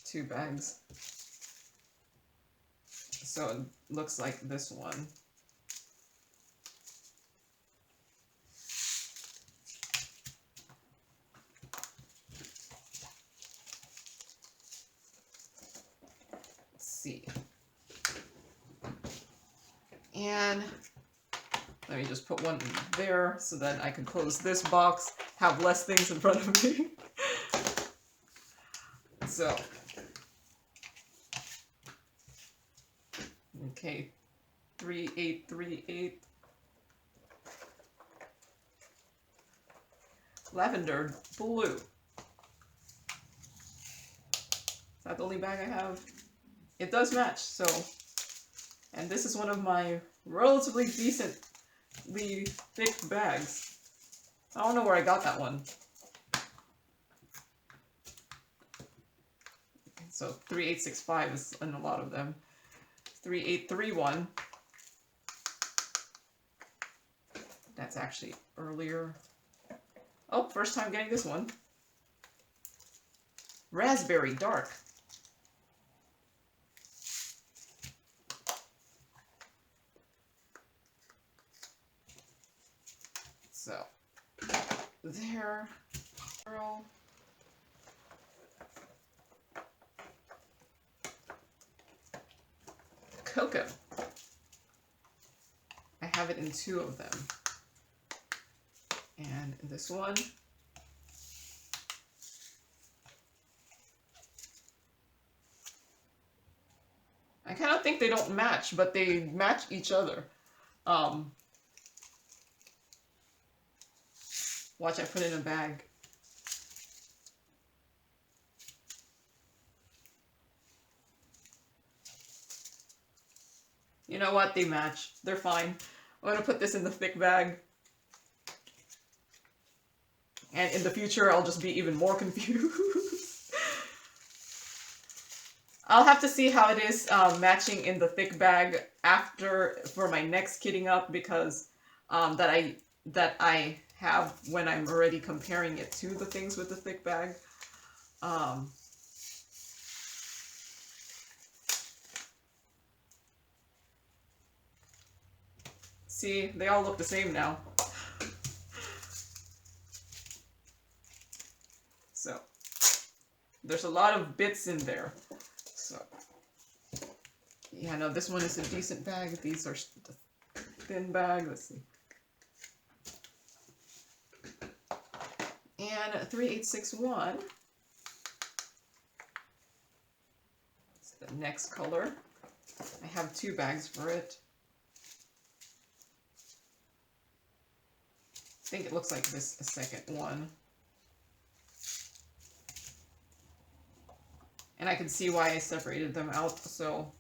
2 bags. So it looks like this one. Let's see. And let me just put one there so that I can close this box, have less things in front of me. So, okay, 3838. Lavender blue. Is that the only bag I have? It does match, so, and this is one of my relatively decently thick bags. I don't know where I got that one. So 3865 is in a lot of them. 3831. That's actually earlier. Oh, first time getting this one. Raspberry dark. So there. Pearl. Cocoa. I have it in 2 of them. And this one. I kind of think they don't match, but they match each other. Watch, I put it in a bag. You know what? They match. They're fine. I'm gonna put this in the thick bag. And in the future, I'll just be even more confused. I'll have to see how it is matching in the thick bag after for my next kitting up, because that I have when I'm already comparing it to the things with the thick bag. See, they all look the same now. So, there's a lot of bits in there. So, yeah, no, this one is a decent bag. These are the thin bag. Let's see. And 3861. It's the next color. I have 2 bags for it. I think it looks like this second one. And I can see why I separated them out, so.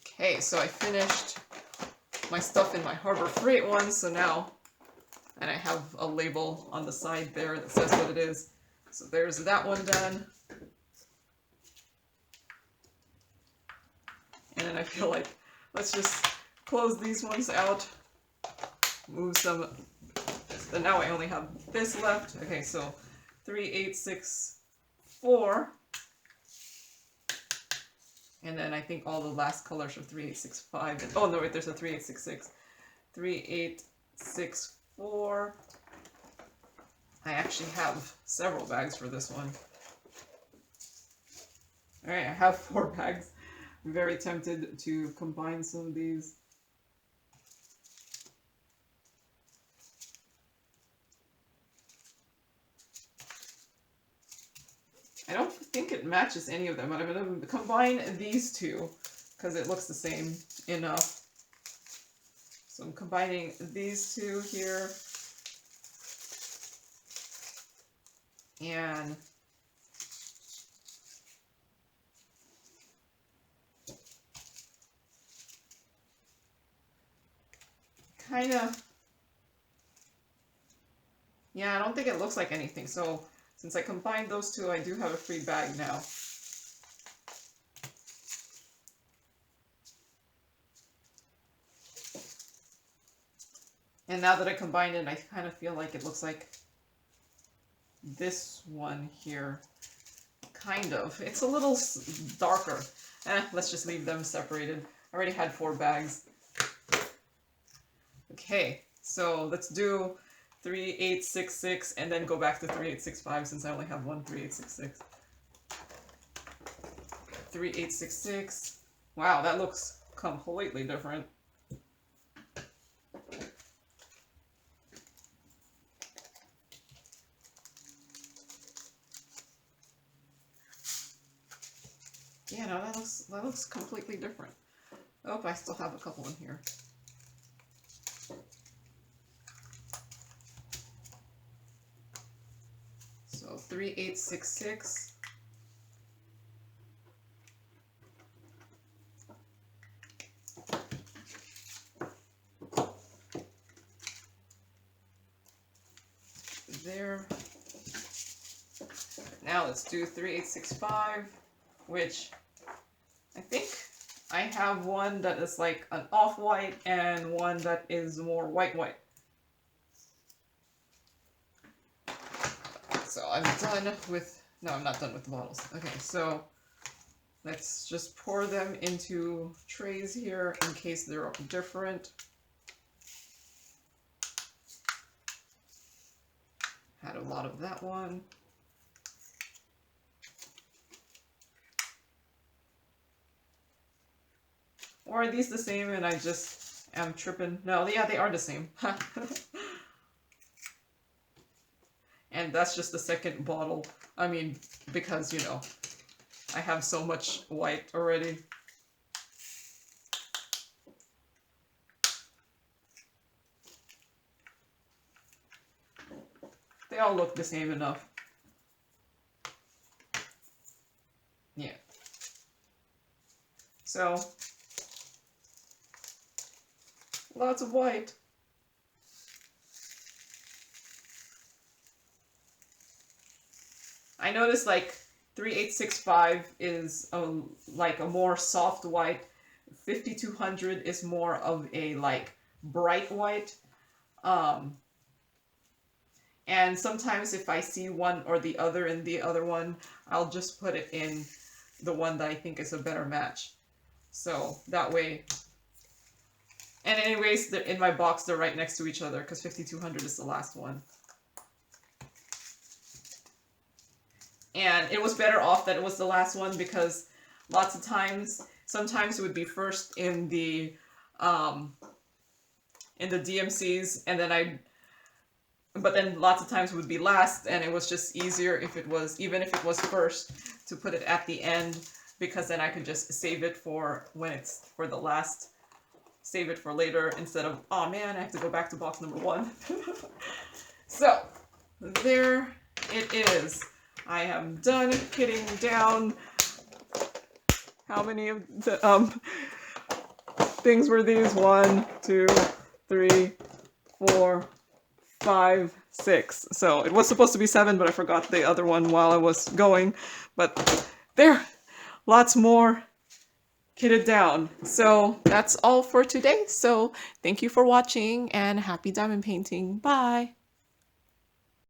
Okay, so I finished my stuff in my Harbor Freight one, so now And I have a label on the side there that says what it is. So there's that one done. And then I feel like, let's just close these ones out, move some. So now I only have this left. Okay, so 3, 8, 6, 4. And then I think all the last colors are 3, 8, 6, 5. Oh no, wait, there's a 3, 8, 6, 6. 3, 8, 6, 4. I actually have several bags for this one. Alright, I have 4 bags. I'm very tempted to combine some of these. I don't think it matches any of them, but I'm going to combine these two because it looks the same enough. So I'm combining these two here. And kind of, yeah, I don't think it looks like anything. So since I combined those two, I do have a free bag now. And now that I combined it, I kind of feel like it looks like this one here. Kind of. It's a little darker. Let's just leave them separated. I already had 4 bags. Okay, so let's do 3, 8, 6, 6, and then go back to 3, 8, 6, 5 since I only have one 3, 8, 6, 6. 3, 8, 6, 6. Wow, that looks completely different. Yeah, no, that looks completely different. Oh, I still have a couple in here. So 3, 8, 6, 6. There. Now let's do 3, 8, 6, 5, which I think I have one that is like an off-white and one that is more white. So I'm done with, no, I'm not done with the bottles. Okay, so let's just pour them into trays here in case they're different. Had a lot of that one. Or are these the same and I just am tripping? No, yeah, they are the same. And that's just the second bottle. I mean, because, you know, I have so much white already. They all look the same enough. Yeah. So, lots of white. I noticed like 3865 is like a more soft white. 5200 is more of a like bright white. And sometimes if I see one or the other in the other one, I'll just put it in the one that I think is a better match. So that way, and anyways, in my box, they're right next to each other because 5200 is the last one. And it was better off that it was the last one because lots of times, sometimes it would be first in the DMCs, and then but then lots of times it would be last, and it was just easier if it was, even if it was first, to put it at the end, because then I could just save it for when it's for the last, save it for later, instead of, oh man, I have to go back to box number 1. So, there it is. I am done kitting down. How many of the things were these? 1, 2, 3, 4, 5, 6. So it was supposed to be 7, but I forgot the other one while I was going. But there, lots more kitted down. So that's all for today. So thank you for watching and happy diamond painting. Bye.